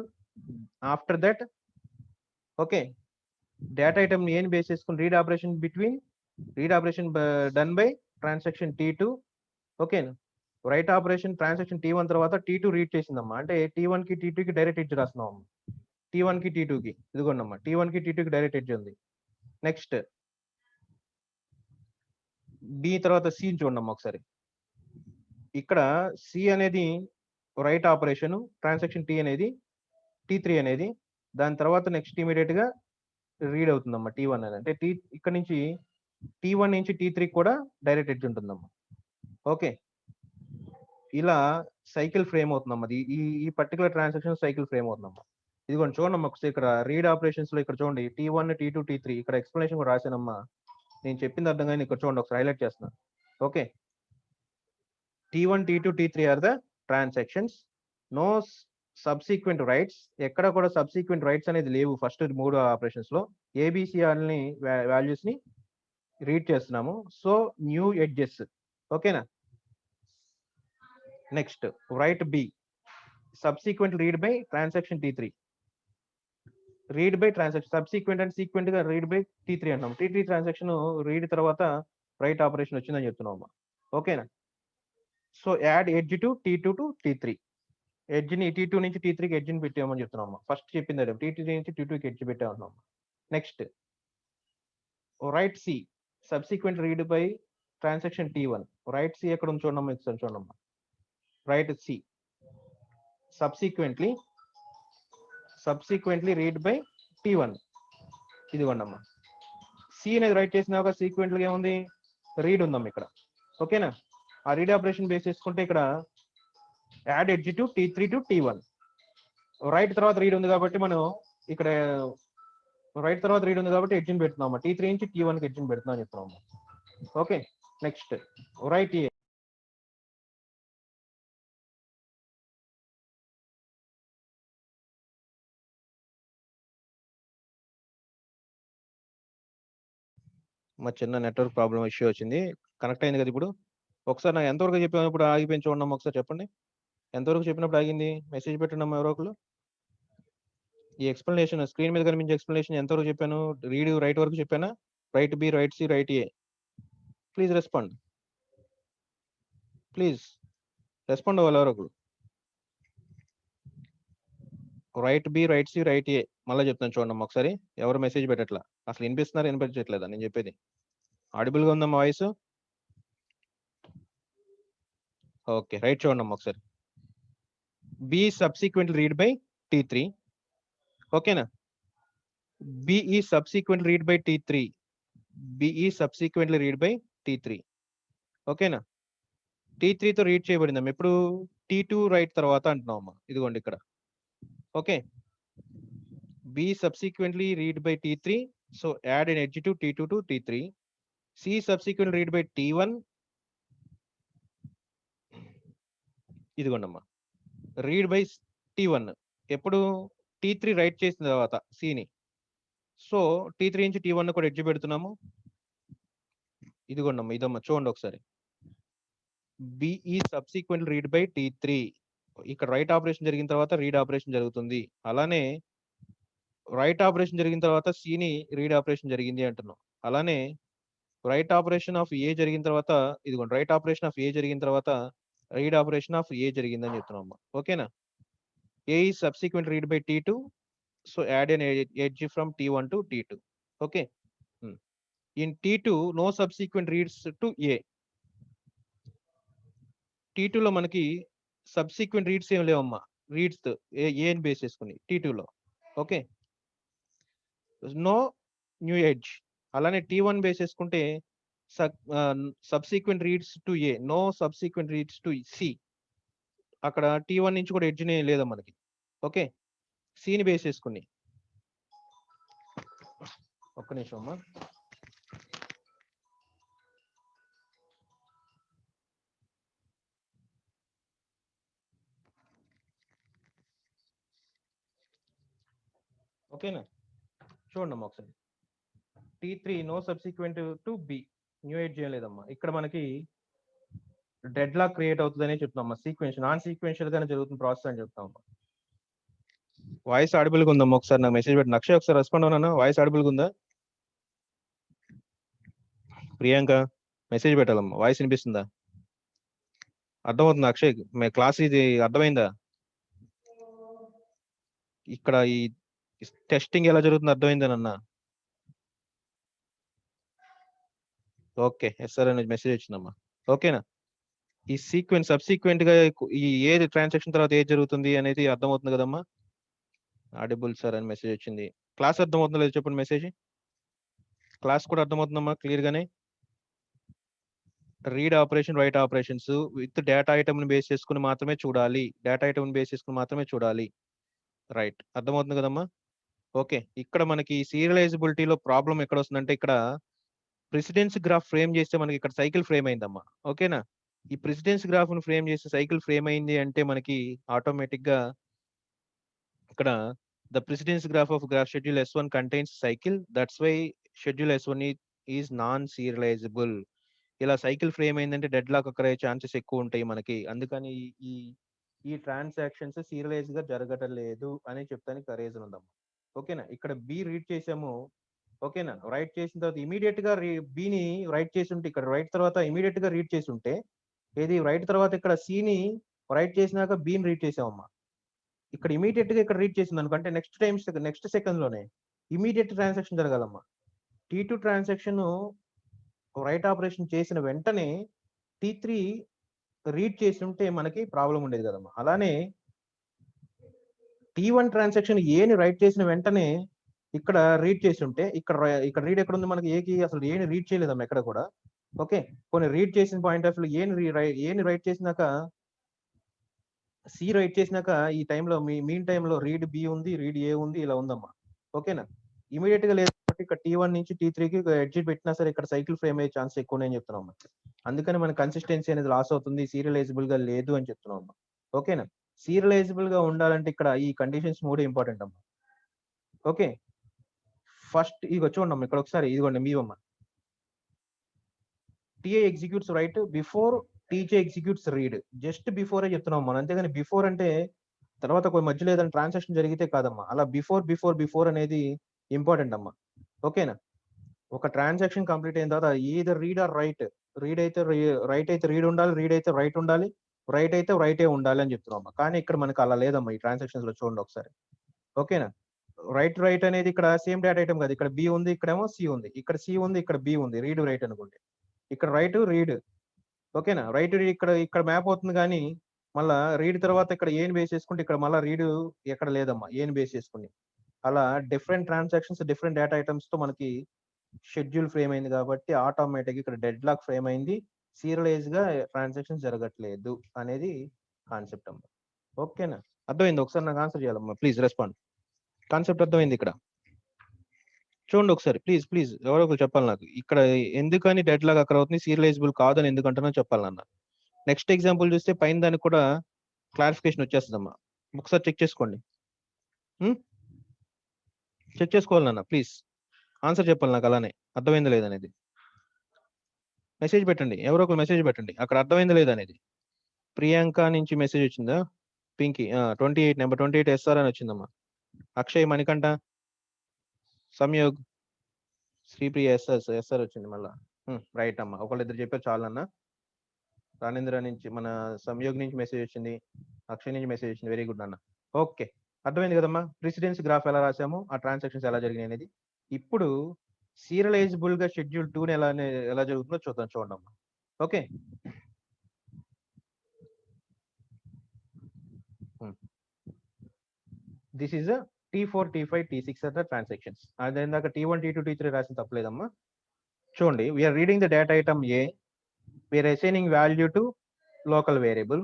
After that, okay, data item A ni base చేసుకుని read operation done by transaction T2. Okay, right operation transaction T1 తర్వాత T2 read చేసిందమ్మా. అంటే T1 కి T2 కి direct edge రాస్తున్నాం. T1 కి T2 కి ఇదిగోండమ్మా, T1 కి T2 కి డైరెక్ట్ ఎడ్జ్ ఉంది. నెక్స్ట్ B తర్వాత C చూడమ్మా ఒకసారి. ఇక్కడ C అనేది రైట్ ఆపరేషన్, ట్రాన్సాక్షన్ T అనేది T3 అనేది, దాని తర్వాత నెక్స్ట్ ఇమీడియట్ గా రీడ్ అవుతుందమ్మా T1 అనేది. అంటే ఇక్కడ నుంచి T1 నుంచి T3 కూడా డైరెక్ట్ ఎడ్జ్ ఉంటుందమ్మా. ఓకే, ఇలా సైకిల్ ఫ్రేమ్ అవుతుందమ్మా. ఈ పర్టికులర్ ట్రాన్సాక్షన్ సైకిల్ ఫ్రేమ్ అవుతుందమ్మా. ఇదిగోండి చూడమ్మా ఒకసారి, ఇక్కడ రీడ్ ఆపరేషన్స్ లో ఇక్కడ చూడండి T1 T2 T3 ఇక్కడ ఎక్స్ప్లెనేషన్ కూడా రాశానమ్మా. నేను చెప్పింది అర్థం కానీ ఇక్కడ చూడండి ఒకసారి హైలైట్ చేస్తున్నా. Okay, T1 T2 T3 are the transactions, no subsequent writes. ఎక్కడ కూడా సబ్సీక్వెంట్ రైట్స్ అనేది లేవు ఫస్ట్ 3 ఆపరేషన్స్ లో. ఏబిసిఆర్ ని వాల్యూస్ ని రీడ్ చేస్తున్నాము. So new edges. ఓకేనా, next write B subsequent read by transaction T3. Read by transaction subsequent and sequent గా రీడ్ బై T3 అంటాం. T3 ట్రాన్సాక్షన్ రీడ్ తర్వాత రైట్ ఆపరేషన్ వచ్చిందని చెప్తున్నాం. ఓకేనా, so add edge to T2 to T3. Edge ని T2 నుంచి T3 కి edge ని పెట్టామని చెప్తున్నాం. ఫస్ట్ చెప్పింది అదే, T3 నుంచి T2 కి ఎడ్జ్ పెట్టామన్నాం. Next write C subsequent read by transaction T1. Write C ఎక్కడ చూడమ్మా, ఒకసారి చూడమ్మా. Write C subsequently read by T1. ఇదిగోండమ్మా, సి అనేది రైట్ చేసినాక సీక్వెంట్లీ ఏముంది, రీడ్ ఉందమ్మా ఇక్కడ. ఓకేనా, ఆ రీడ్ ఆపరేషన్ బేస్ చేసుకుంటే ఇక్కడ add edge to T3 to T1. Right తర్వాత రీడ్ ఉంది కాబట్టి మనం ఇక్కడ రైట్ తర్వాత రీడ్ ఉంది కాబట్టి ఎడ్జిన్ పెడుతున్నాము. T3 నుంచి T1 కి ఎడ్జిన్ పెడుతున్నాం చెప్తున్నాము. ఓకే, నెక్స్ట్ రైట్ ఏ. మా చిన్న నెట్వర్క్ ప్రాబ్లం ఇష్యూ వచ్చింది. కనెక్ట్ అయింది కదా ఇప్పుడు. ఒకసారి నాకు ఎంతవరకు చెప్పినప్పుడు ఆగిపోయి చూడమ్మా, ఒకసారి చెప్పండి. ఎంతవరకు చెప్పినప్పుడు ఆగింది? మెసేజ్ పెట్టండి ఎవరో ఒకరు. ఈ ఎక్స్ప్లెనేషన్ స్క్రీన్ మీద కనిపించే ఎక్స్ప్లెనేషన్ ఎంతవరకు చెప్పాను? రీడ్ రైట్ వరకు చెప్పానా? Write B, write C, write A. Please respond. Please respond అవ్వాలి ఎవరో ఒకరు. Write B, write C, write A. మళ్ళీ చెప్తాను చూడండి ఒకసారి. ఎవరు మెసేజ్ పెట్టట్లా? అసలు వినిపిస్తున్నారు, వినిపించట్లేదా నేను చెప్పేది? ఆడిబుల్ గా ఉందమ్మా వాయిస్? ఓకే, రైట్ చూడండి ఒకసారి. B subsequent read by T3. ఓకేనా? బి ఈ subsequent read by T3. B ఈ సబ్సిక్వెంట్లీ రీడ్ బై T3. ఓకేనా? T3 తో రీడ్ చేయబడిందమ్మా. ఇప్పుడు T2 రైట్ తర్వాత అంటున్నాం అమ్మా. ఇదిగోండి ఇక్కడ. Okay, B subsequently read by T3, so add an edge to T2 to T3. C subsequently read by T1. ఇదిగోండమ్మా, రీడ్ బై T1 ఎప్పుడు? T3 రైట్ చేసిన తర్వాత C ని. సో T3 నుంచి T1 కూడా ఎడ్జ్ పెడుతున్నాము. ఇదిగోండమ్మా, ఇదమ్మా చూడండి ఒకసారి. BE subsequent read by T3. ఇక్కడ రైట్ ఆపరేషన్ జరిగిన తర్వాత రీడ్ ఆపరేషన్ జరుగుతుంది. అలానే రైట్ ఆపరేషన్ జరిగిన తర్వాత C ని రీడ్ ఆపరేషన్ జరిగింది అంటున్నాం. అలానే రైట్ ఆపరేషన్ ఆఫ్ ఏ జరిగిన తర్వాత, ఇదిగోండి రైట్ ఆపరేషన్ ఆఫ్ ఏ జరిగిన తర్వాత రీడ్ ఆపరేషన్ ఆఫ్ ఏ జరిగిందని చెప్తున్నాం. ఓకేనా? A is subsequent read by T2, so add an edge from T1 to T2. Okay, in T2 no subsequent reads to A. T2 లో మనకి సబ్సిక్వెంట్ రీడ్స్ ఏం లేవమ్మా. Reads ఏ అని బేస్ చేసుకుని T2 లో. Okay, no new edge. అలానే T1 base చేసుకుంటే subsequent reads to A, no subsequent reads to C. అక్కడ T1 నుంచి కూడా ఎడ్జ్ లేదా మనకి. ఓకే, సిని బేస్ చేసుకుని. ఒక్క నిమిషం అమ్మా. ఓకేనా? చూడండి అమ్మా ఒకసారి. T3 no subsequent to B, new edge చేయలేదమ్మా. ఇక్కడ మనకి డెడ్ లాక్ క్రియేట్ అవుతుందనే చెప్తున్నాం. సీక్వెన్షియల్ నాన్ సీక్వెన్షియల్ గానే జరుగుతున్న ప్రాసెస్ అని చెప్తాం. వాయిస్ ఆడిబుల్ గా ఉందమ్మా. ఒకసారి నాకు మెసేజ్ పెట్టి అక్షయ్ ఒకసారి రెస్పాండ్ అవునా? వాయిస్ ఆడిబుల్ గా ఉందా? ప్రియాంక మెసేజ్ పెట్టాలమ్మా. వాయిస్ వినిపిస్తుందా? అర్థమవుతుందా అక్షయ్? క్లాస్ ఇది అర్థమైందా? ఇక్కడ ఈ టెస్టింగ్ ఎలా జరుగుతుందో అర్థమైందేనన్నా? ఓకే, ఎస్ఆర్ అనేది మెసేజ్ వచ్చిందమ్మా. ఓకేనా? ఈ సీక్వెన్స్ సబ్సీక్వెంట్ గా ఈ ఏది ట్రాన్సాక్షన్ తర్వాత ఏది జరుగుతుంది అనేది అర్థమవుతుంది కదమ్మా? ఆడిబుల్ సార్ అని మెసేజ్ వచ్చింది. క్లాస్ అర్థమవుతుందో లేదు చెప్పండి మెసేజ్. క్లాస్ కూడా అర్థమవుతుందమ్మా క్లియర్ గానే? Read operation, right operations with data item ని బేస్ చేసుకుని మాత్రమే చూడాలి. డేటా ఐటమ్ బేస్ చేసుకుని మాత్రమే చూడాలి. రైట్, అర్థమవుతుంది కదమ్మా? ఓకే, ఇక్కడ మనకి సీరియలైజబిలిటీలో ప్రాబ్లం ఎక్కడ వస్తుందంటే, ఇక్కడ ప్రెసిడెన్స్ గ్రాఫ్ ఫ్రేమ్ చేస్తే మనకి ఇక్కడ సైకిల్ ఫ్రేమ్ అయిందమ్మా. ఓకేనా? ఈ ప్రెసిడెన్స్ గ్రాఫ్ ను ఫ్రేమ్ చేస్తే సైకిల్ ఫ్రేమ్ అయింది అంటే మనకి ఆటోమేటిక్ గా ఇక్కడ the precedence graph of graph schedule S1 contains cycle, that's why schedule S1 is non serializable. ఇలా సైకిల్ ఫ్రేమ్ అయిందంటే డెడ్ లాక్ అక్కడే ఛాన్సెస్ ఎక్కువ ఉంటాయి మనకి. అందుకని ఈ ఈ ట్రాన్సాక్షన్స్ సీరియలైజ్ గా జరగటం లేదు అని చెప్తానికి రీజన్ ఉందమ్మా. ఓకేనా? ఇక్కడ బి రీడ్ చేసాము. ఓకేనా? రైట్ చేసిన తర్వాత ఇమీడియట్ గా బిని రైట్ చేసి ఉంటే, ఇక్కడ రైట్ తర్వాత ఇమీడియట్ గా రీడ్ చేసి ఉంటే, ఏది రైట్ తర్వాత ఇక్కడ సిని రైట్ చేసినాక బిని రీడ్ చేసామమ్మా. ఇక్కడ ఇమీడియట్ గా ఇక్కడ రీడ్ చేసింది అనుకంటే నెక్స్ట్ సెకండ్ లోనే ఇమీడియట్ ట్రాన్సాక్షన్ జరగాలమ్మా. T2 ట్రాన్సాక్షన్ రైట్ ఆపరేషన్ చేసిన వెంటనే T3 రీడ్ చేసి ఉంటే మనకి ప్రాబ్లం ఉండేది కదమ్మా. అలానే T1 ట్రాన్సాక్షన్ ఏని రైట్ చేసిన వెంటనే ఇక్కడ రీడ్ చేసి ఉంటే, ఇక్కడ రీడ్ ఎక్కడ ఉంది మనకి? ఏకి అసలు ఏని రీడ్ చేయలేదమ్మా ఎక్కడ కూడా. ఓకే, కొన్ని రీడ్ చేసిన పాయింట్ ఆఫ్ వ్యూ ఏని రైట్ చేసినాక సి రైట్ చేసినాక ఈ టైంలో మీన్ టైంలో రీడ్ బి ఉంది, రీడ్ ఏ ఉంది, ఇలా ఉందమ్మా. ఓకేనా? ఇమీడియట్ గా లేదు కాబట్టి ఇక్కడ T1 నుంచి T3కి ఎడ్జిట్ పెట్టినా సరే ఇక్కడ సైకిల్ ఫ్రేమ్ అయ్యే ఛాన్స్ ఎక్కువ అని చెప్తున్నాం. అందుకని మన కన్సిస్టెన్సీ అనేది లాస్ అవుతుంది, సీరియలైజబుల్ గా లేదు అని చెప్తున్నాం. ఓకేనా? సీరియలైజబుల్ గా ఉండాలంటే ఇక్కడ ఈ కండిషన్స్ మూడు ఇంపార్టెంట్ అమ్మా. ఓకే, ఫస్ట్ ఇగో చూడండి ఇక్కడ ఒకసారి, ఇదిగోండి మీ అమ్మ. TA executes write before TJ executes read. Just before చెప్తున్నాం మనం, అంతేగాని బిఫోర్ అంటే తర్వాత కొన్ని మధ్యలో ఏదైనా ట్రాన్సాక్షన్ జరిగితే కాదమ్మా. అలా బిఫోర్ అనేది ఇంపార్టెంట్ అమ్మా. ఓకేనా? ఒక ట్రాన్సాక్షన్ కంప్లీట్ అయిన తర్వాత either read or write. Read అయితే రైట్ అయితే రీడ్ ఉండాలి, రీడ్ అయితే రైట్ ఉండాలి, రైట్ అయితే రైటే ఉండాలి అని చెప్తున్నాం. కానీ ఇక్కడ మనకు అలా లేదమ్మా ఈ ట్రాన్సాక్షన్స్ లో. చూడండి ఒకసారి. ఓకేనా? రైట్ అనేది ఇక్కడ సేమ్ డేటా ఐటమ్ కాదు. ఇక్కడ బి ఉంది, ఇక్కడేమో సి ఉంది, ఇక్కడ సి ఉంది, ఇక్కడ బి ఉంది. రీడ్ రైట్ అనుకోండి, ఇక్కడ రైట్ రీడ్. ఓకేనా? రైట్ రీడ్ ఇక్కడ మ్యాప్ అవుతుంది, కానీ మళ్ళా రీడ్ తర్వాత ఇక్కడ ఏని బేస్ చేసుకుంటే ఇక్కడ మళ్ళీ రీడ్ ఎక్కడ లేదమ్మా, ఏని బేస్ చేసుకుని. అలా different transactions different data items తో మనకి షెడ్యూల్ ఫ్రేమ్ అయింది కాబట్టి ఆటోమేటిక్ ఇక్కడ డెడ్ లాక్ ఫ్రేమ్ అయింది, సీరియలైజ్ గా ట్రాన్సాక్షన్ జరగట్లేదు అనేది కాన్సెప్ట్ అమ్మా. ఓకేనా? అర్థమైంది? ఒకసారి నాకు ఆన్సర్ చేయాలమ్మా, ప్లీజ్ రెస్పాండ్. కాన్సెప్ట్ అర్థమైంది ఇక్కడ? చూడండి ఒకసారి ప్లీజ్ ఎవరో ఒకరు చెప్పాలి నాకు. ఇక్కడ ఎందుకని డెడ్ లాగ్ అక్కడ అవుతుంది, సీరియలైజబుల్ కాదని ఎందుకంటున్నా చెప్పాలన్న. నెక్స్ట్ ఎగ్జాంపుల్ చూస్తే పైన దానికి కూడా క్లారిఫికేషన్ వచ్చేస్తుందమ్మా. ఒకసారి చెక్ చేసుకోండి. చెక్ చేసుకోవాలన్నా ప్లీజ్, ఆన్సర్ చెప్పాలి నాకు. అలానే అర్థమైందా లేదనేది మెసేజ్ పెట్టండి, ఎవరో ఒకరు మెసేజ్ పెట్టండి అక్కడ అర్థమైందా లేదనేది. ప్రియాంక నుంచి మెసేజ్ వచ్చిందా? పింకీ 28 నెంబర్ 28 SR అని వచ్చిందమ్మా. అక్షయ్, మణికంఠ, సంయోగ్, శ్రీప్రియ ఎస్ఆర్ వచ్చింది మళ్ళా. రైట్ అమ్మా, ఒకళ్ళిద్దరు చెప్పారు చాలన్నా. రాణేంద్ర నుంచి, మన సంయోగ్ నుంచి మెసేజ్ వచ్చింది, అక్షయ్ నుంచి మెసేజ్ వచ్చింది. వెరీ గుడ్ అన్న. ఓకే, అర్థమైంది కదమ్మా ప్రెసిడెన్స్ గ్రాఫ్ ఎలా రాసాము, ఆ ట్రాన్సాక్షన్స్ ఎలా జరిగినాయి అనేది. ఇప్పుడు సీరియలైజబుల్ గా షెడ్యూల్ 2 ఎలా జరుగుతుందో చూద్దాం. చూడండి అమ్మా. Okay, this is T4, T5, T6 are the transactions. అదే ఇందాక T1, T2, T3 రాసిన తప్పలేదమ్మా. చూడండి, we're reading the data item A, we're assigning value to local variable.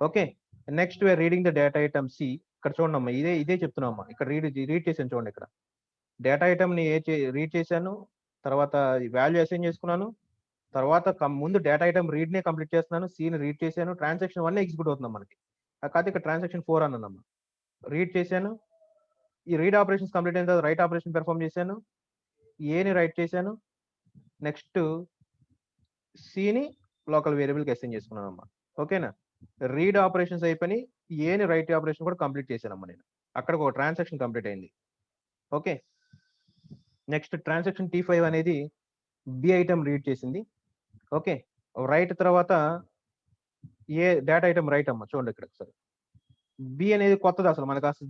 Okay, next we're reading the data item C. ఇక్కడ చూడండి అమ్మా, ఇదే చెప్తున్నామ్మా. ఇక్కడ రీడ్ చేశాను చూడండి. ఇక్కడ డేటా ఐటమ్ ని రీడ్ చేశాను, తర్వాత వాల్యూ అసైన్ చేసుకున్నాను, తర్వాత ముందు డేటా ఐటమ్ రీడ్ నే కంప్లీట్ చేస్తున్నాను, సిని రీడ్ చేశాను, ట్రాన్సాక్షన్ 1 ఎగ్జిక్యూట్ అవుతుంది మనకి. కాదు ఇక్కడ ట్రాన్సాక్షన్ 4 అన్నమ్మా. రీడ్ చేశాను, ఈ రీడ్ ఆపరేషన్స్ కంప్లీట్ అయిన తర్వాత రైట్ ఆపరేషన్ పెర్ఫామ్ చేశాను, ఏని రైట్ చేశాను, నెక్స్ట్ సిని లోకల్ వేరియబుల్కి అసైన్ చేసుకున్నాను అమ్మా. ఓకేనా? రీడ్ ఆపరేషన్స్ అయిపోయి ఏని రైట్ ఆపరేషన్ కూడా కంప్లీట్ చేశానమ్మా నేను. అక్కడ ఒక ట్రాన్సాక్షన్ కంప్లీట్ అయింది. ఓకే, నెక్స్ట్ ట్రాన్సాక్షన్ T5 అనేది బి ఐటమ్ రీడ్ చేసింది. ఓకే, రైట్ తర్వాత ఏ డేటా ఐటమ్ రైట్ అమ్మా. చూడండి ఇక్కడ ఒకసారి, బి అనేది కొత్తది, అసలు మనకు అసలు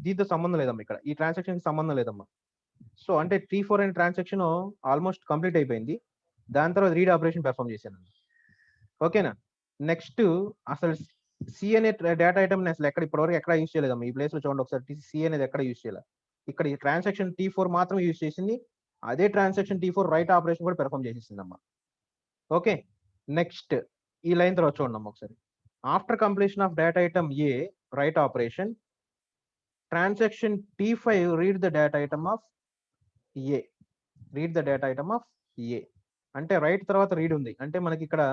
దీంతో సంబంధం లేదమ్మా. ఇక్కడ ఈ ట్రాన్సాక్షన్ సంబంధం లేదమ్మా. సో అంటే T4 అనే ట్రాన్సాక్షన్ ఆల్మోస్ట్ కంప్లీట్ అయిపోయింది. దాని తర్వాత రీడ్ ఆపరేషన్ పెర్ఫామ్ చేశాను. ఓకేనా? నెక్స్ట్ అసలు సి అనే డేటా ఐటమ్ అసలు ఇప్పటివరకు ఎక్కడ యూజ్ చేయలేదమ్మా. ఈ ప్లేస్ లో చూడండి ఒకసారి, సి అనేది ఎక్కడ యూజ్ చేయాలి. ఇక్కడ ఈ ట్రాన్సాక్షన్ T4 మాత్రం యూజ్ చేసింది. అదే ట్రాన్సాక్షన్ T4 రైట్ ఆపరేషన్ కూడా పెర్ఫామ్ చేసేసిందమ్మా. ఓకే, నెక్స్ట్ ఈ లైన్ తర్వాత చూడండి అమ్మా ఒకసారి. After completion of data item A write operation, transaction T5 read the data item of A. Read the data item of A అంటే రైట్ తర్వాత read ఉంది అంటే మనకి ఇక్కడ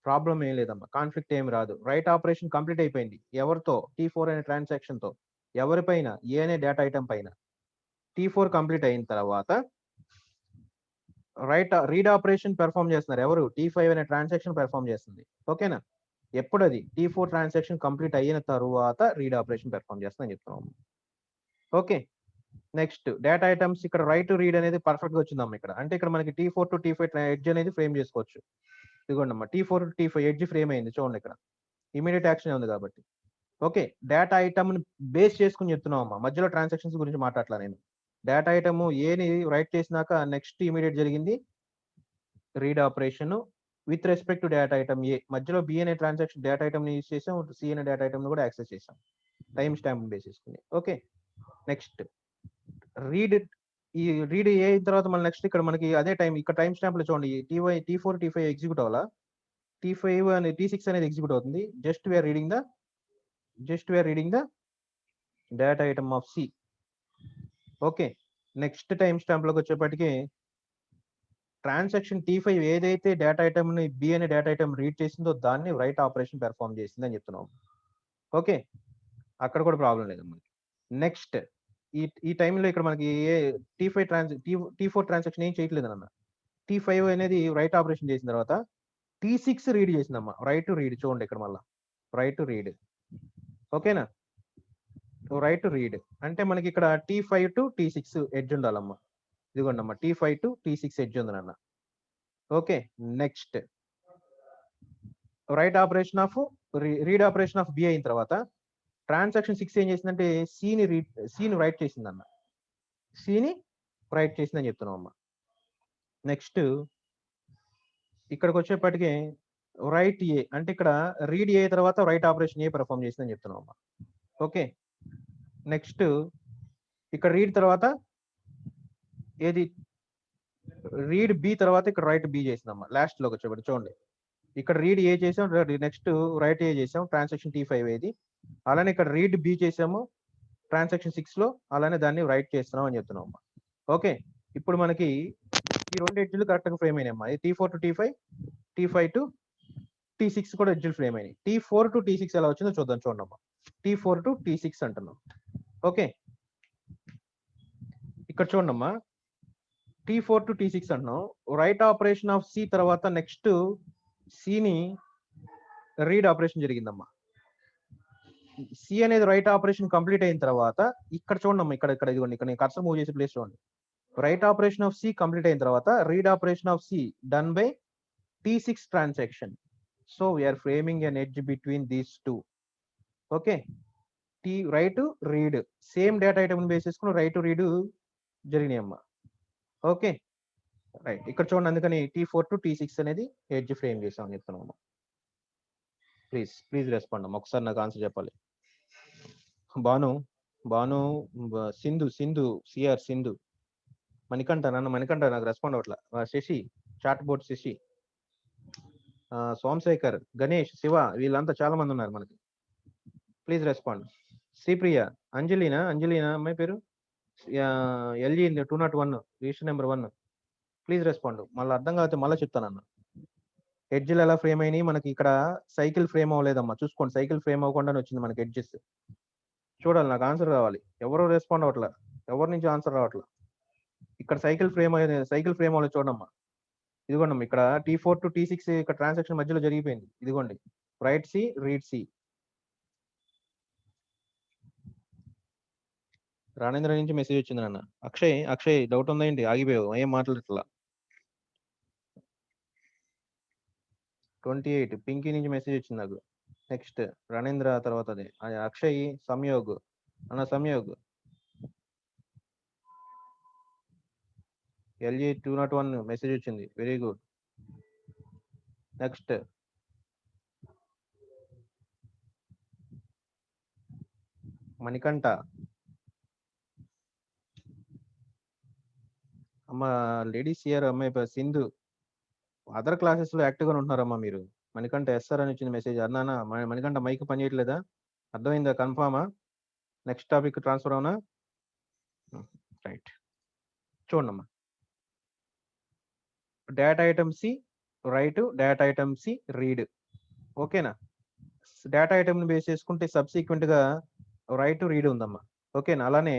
ప్రాబ్లం ఏం లేదమ్మా, కాన్ఫ్లిక్ట్ ఏం రాదు. రైట్ ఆపరేషన్ కంప్లీట్ అయిపోయింది. ఎవరితో? T4 అనే ట్రాన్సాక్షన్ తో. ఎవరిపైన? ఏ అనే డేటా ఐటమ్ పైన. T4 కంప్లీట్ అయిన తర్వాత రీడ్ ఆపరేషన్ పెర్ఫామ్ చేస్తున్నారు ఎవరు? T5 అనే ట్రాన్సాక్షన్ పెర్ఫామ్ చేస్తుంది. ఓకేనా? ఎప్పుడు అది? T4 ట్రాన్సాక్షన్ కంప్లీట్ అయిన తర్వాత రీడ్ ఆపరేషన్ పెర్ఫామ్ చేస్తుందని చెప్తున్నాం. ఓకే, నెక్స్ట్ డేటా ఐటమ్స్ ఇక్కడ రైట్ రీడ్ అనేది పర్ఫెక్ట్ గా వచ్చిందమ్మా ఇక్కడ. అంటే ఇక్కడ మనకి T4 to T5 ఎడ్జ్ అనేది ఫ్రేమ్ చేసుకోవచ్చు. ఇదిగోండి అమ్మా, T4 to T5 edge frame అయింది. చూడండి ఇక్కడ ఇమీడియట్ యాక్షన్ ఉంది కాబట్టి. ఓకే, డేటా ఐటమ్ ని బేస్ చేసుకుని చెప్తున్నాం అమ్మా, మధ్యలో ట్రాన్సాక్షన్స్ గురించి మాట్లాడలా నేను. డేటా ఐటమ్ ఏని రైట్ చేసినాక నెక్స్ట్ ఇమీడియట్ జరిగింది read operation with respect to data item A. మధ్యలో బి అనే ట్రాన్సాక్షన్ డేటా ఐటమ్ ని యూజ్ చేసాం, సి అనే డేటా ఐటమ్ ని కూడా యాక్సెస్ చేసాం టైం స్టాంప్ బేస్ చేసుకుని. ఓకే, నెక్స్ట్ రీడ్ ఏ అయిన తర్వాత మళ్ళీ నెక్స్ట్ ఇక్కడ మనకి అదే టైం, ఇక్కడ టైం స్టాంప్ లో చూడండి T4 T5 ఎగ్జిక్యూట్ అవ్వాలా, T5 అని T6 అనేది ఎగ్జిక్యూట్ అవుతుంది. Just we're reading the just we're reading the data item of C. Okay, next timestamp లోకి వచ్చేప్పటికి ట్రాన్సాక్షన్ T5 ఏదైతే డేటా ఐటమ్ ని బి అనే డేటా ఐటమ్ రీడ్ చేసిందో దాన్ని రైట్ ఆపరేషన్ పెర్ఫామ్ చేసింది అని చెప్తున్నాం. ఓకే, అక్కడ కూడా ప్రాబ్లం లేదు మనకి. నెక్స్ట్ ఈ టైంలో ఇక్కడ మనకి T4 ట్రాన్సాక్షన్ ఏం చేయట్లేదు అన్న. T5 అనేది రైట్ ఆపరేషన్ చేసిన తర్వాత T6 రీడ్ చేసిందమ్మా. రైట్ టు రీడ్ చూడండి ఇక్కడ మళ్ళా రైట్ టు రీడ్. ఓకేనా, రైట్ టు రీడ్ అంటే మనకి ఇక్కడ T5 to T6 ఎడ్జ్ ఉండాలమ్మా. ఇదిగోండి అమ్మా, T5 to T6 ఎడ్జ్ ఉంది నాన్న. Okay, next write operation of read operation of B అయిన తర్వాత ట్రాన్సాక్షన్ 6 ఏం చేసిందంటే సిని రైట్ చేసిందన్న. సిని రైట్ చేసిందని చెప్తున్నాం అమ్మా. నెక్స్ట్ ఇక్కడికి వచ్చేప్పటికి రైట్ ఏ అంటే ఇక్కడ రీడ్ ఏ తర్వాత రైట్ ఆపరేషన్ ఏ పెర్ఫామ్ చేసిందని చెప్తున్నాం అమ్మా. ఓకే, నెక్స్ట్ ఇక్కడ రీడ్ తర్వాత ఏది రీడ్ బి తర్వాత ఇక్కడ రైట్ బి చేసిందమ్మా. లాస్ట్ లోకి వచ్చేప్పటి చూడండి, ఇక్కడ రీడ్ ఏ చేసాం, నెక్స్ట్ రైట్ ఏ చేసాం ట్రాన్సాక్షన్ T5 ఏది. అలానే ఇక్కడ రీడ్ బి చేసాము ట్రాన్సాక్షన్ 6 లో, అలానే దాన్ని రైట్ చేస్తున్నాం అని చెప్తున్నాం అమ్మా. ఓకే, ఇప్పుడు మనకి ఈ రెండు ఎడ్జ్లు కరెక్ట్ గా frame అయినాయమ్మా. T4 to T5, T5 to T6 కూడా ఎడ్జ్లు ఫ్రేమ్ అయినాయి. T4 to T6 ఎలా వచ్చిందో చూద్దాం. చూడండి అమ్మా, T4 to T6 అంటున్నాం. ఓకే, ఇక్కడ చూడండి అమ్మా, T4 to T6 అంటున్నాం. రైట్ ఆపరేషన్ ఆఫ్ సి తర్వాత నెక్స్ట్ సిని రీడ్ ఆపరేషన్ జరిగిందమ్మా. సి అనేది రైట్ ఆపరేషన్ కంప్లీట్ అయిన తర్వాత ఇక్కడ చూడండి అమ్మా, ఇక్కడ ఇదిగోండి, ఇక్కడ నేను కర్సర్ మూవ్ చేసే ప్లేస్ చూడండి. Write operation of C complete అయిన తర్వాత read operation of C done by T6 transaction. So we're framing an edge between these two. Okay, write read same data item base చేసుకుని write read జరిగినాయి అమ్మా. Okay right, ఇక్కడ చూడండి, అందుకని T4 to T6 అనేది edge frame చేసామని చెప్తున్నాము. Please respond అమ్మా, ఒకసారి నాకు ఆన్సర్ చెప్పాలి. భాను సింధు సిఆర్ సింధు, మణికంఠ నాకు రెస్పాండ్ అవట్లా. శశి చాట్ బోర్డ్ శశి, సోమశేఖర్, గణేష్, శివ, వీళ్ళంతా చాలా మంది ఉన్నారు మనకి. Please respond. శ్రీప్రియ, అంజలినా అమ్మాయి పేరు, LG 201 register number 1. Please respond. మళ్ళీ అర్థం కాకపోతే మళ్ళీ చెప్తానన్న. ఎడ్జ్లు ఎలా ఫ్రేమ్ అయినాయి మనకి, ఇక్కడ సైకిల్ ఫ్రేమ్ అవ్వలేదమ్మా. చూసుకోండి, సైకిల్ ఫ్రేమ్ అవ్వకుండానే వచ్చింది మనకి ఎడ్జెస్. చూడాలి, నాకు ఆన్సర్ రావాలి. ఎవరు రెస్పాండ్ అవ్వట్లా, ఎవరి నుంచి ఆన్సర్ రావట్లా. ఇక్కడ సైకిల్ ఫ్రేమ్ అవ్వలేదు చూడమ్మా. ఇదిగోండి అమ్మా, ఇక్కడ T4 to T6 ఇక్కడ ట్రాన్సాక్షన్ మధ్యలో జరిగిపోయింది. ఇదిగోండి రైట్ సి రీడ్ సి. రాణేంద్ర నుంచి మెసేజ్ వచ్చింది నాన్న. అక్షయ్ డౌట్ ఉందా ఏంటి, ఆగిపోయావు, ఏం మాట్లాడట్లా. 28 పింకీ నుంచి మెసేజ్ వచ్చింది నాకు. నెక్స్ట్ రణేంద్ర తర్వాత అదే అక్షయ్, సంయోగ్ LG 201 మెసేజ్ వచ్చింది, వెరీ గుడ్. నెక్స్ట్ మణికంఠ, అమ్మ లేడీస్ ఇయర్ అమ్మాయి సింధు. అదర్ క్లాసెస్ లో యాక్టివ్ గా ఉంటున్నారమ్మా మీరు. మణికంఠ ఎస్ఆర్ అని వచ్చింది మెసేజ్. అన్నానా మణికంఠ మైక్ పని చేయట్లేదా, అర్థమైందా, కన్ఫామా? నెక్స్ట్ టాపిక్ ట్రాన్స్ఫర్ అవునా? రైట్, చూడమ్మా, data item C write, data item C read. Okay, data item ని బేస్ చేసుకుంటే సబ్సీక్వెంట్ గా రైట్ రీడ్ ఉందమ్మా. ఓకేనా, అలానే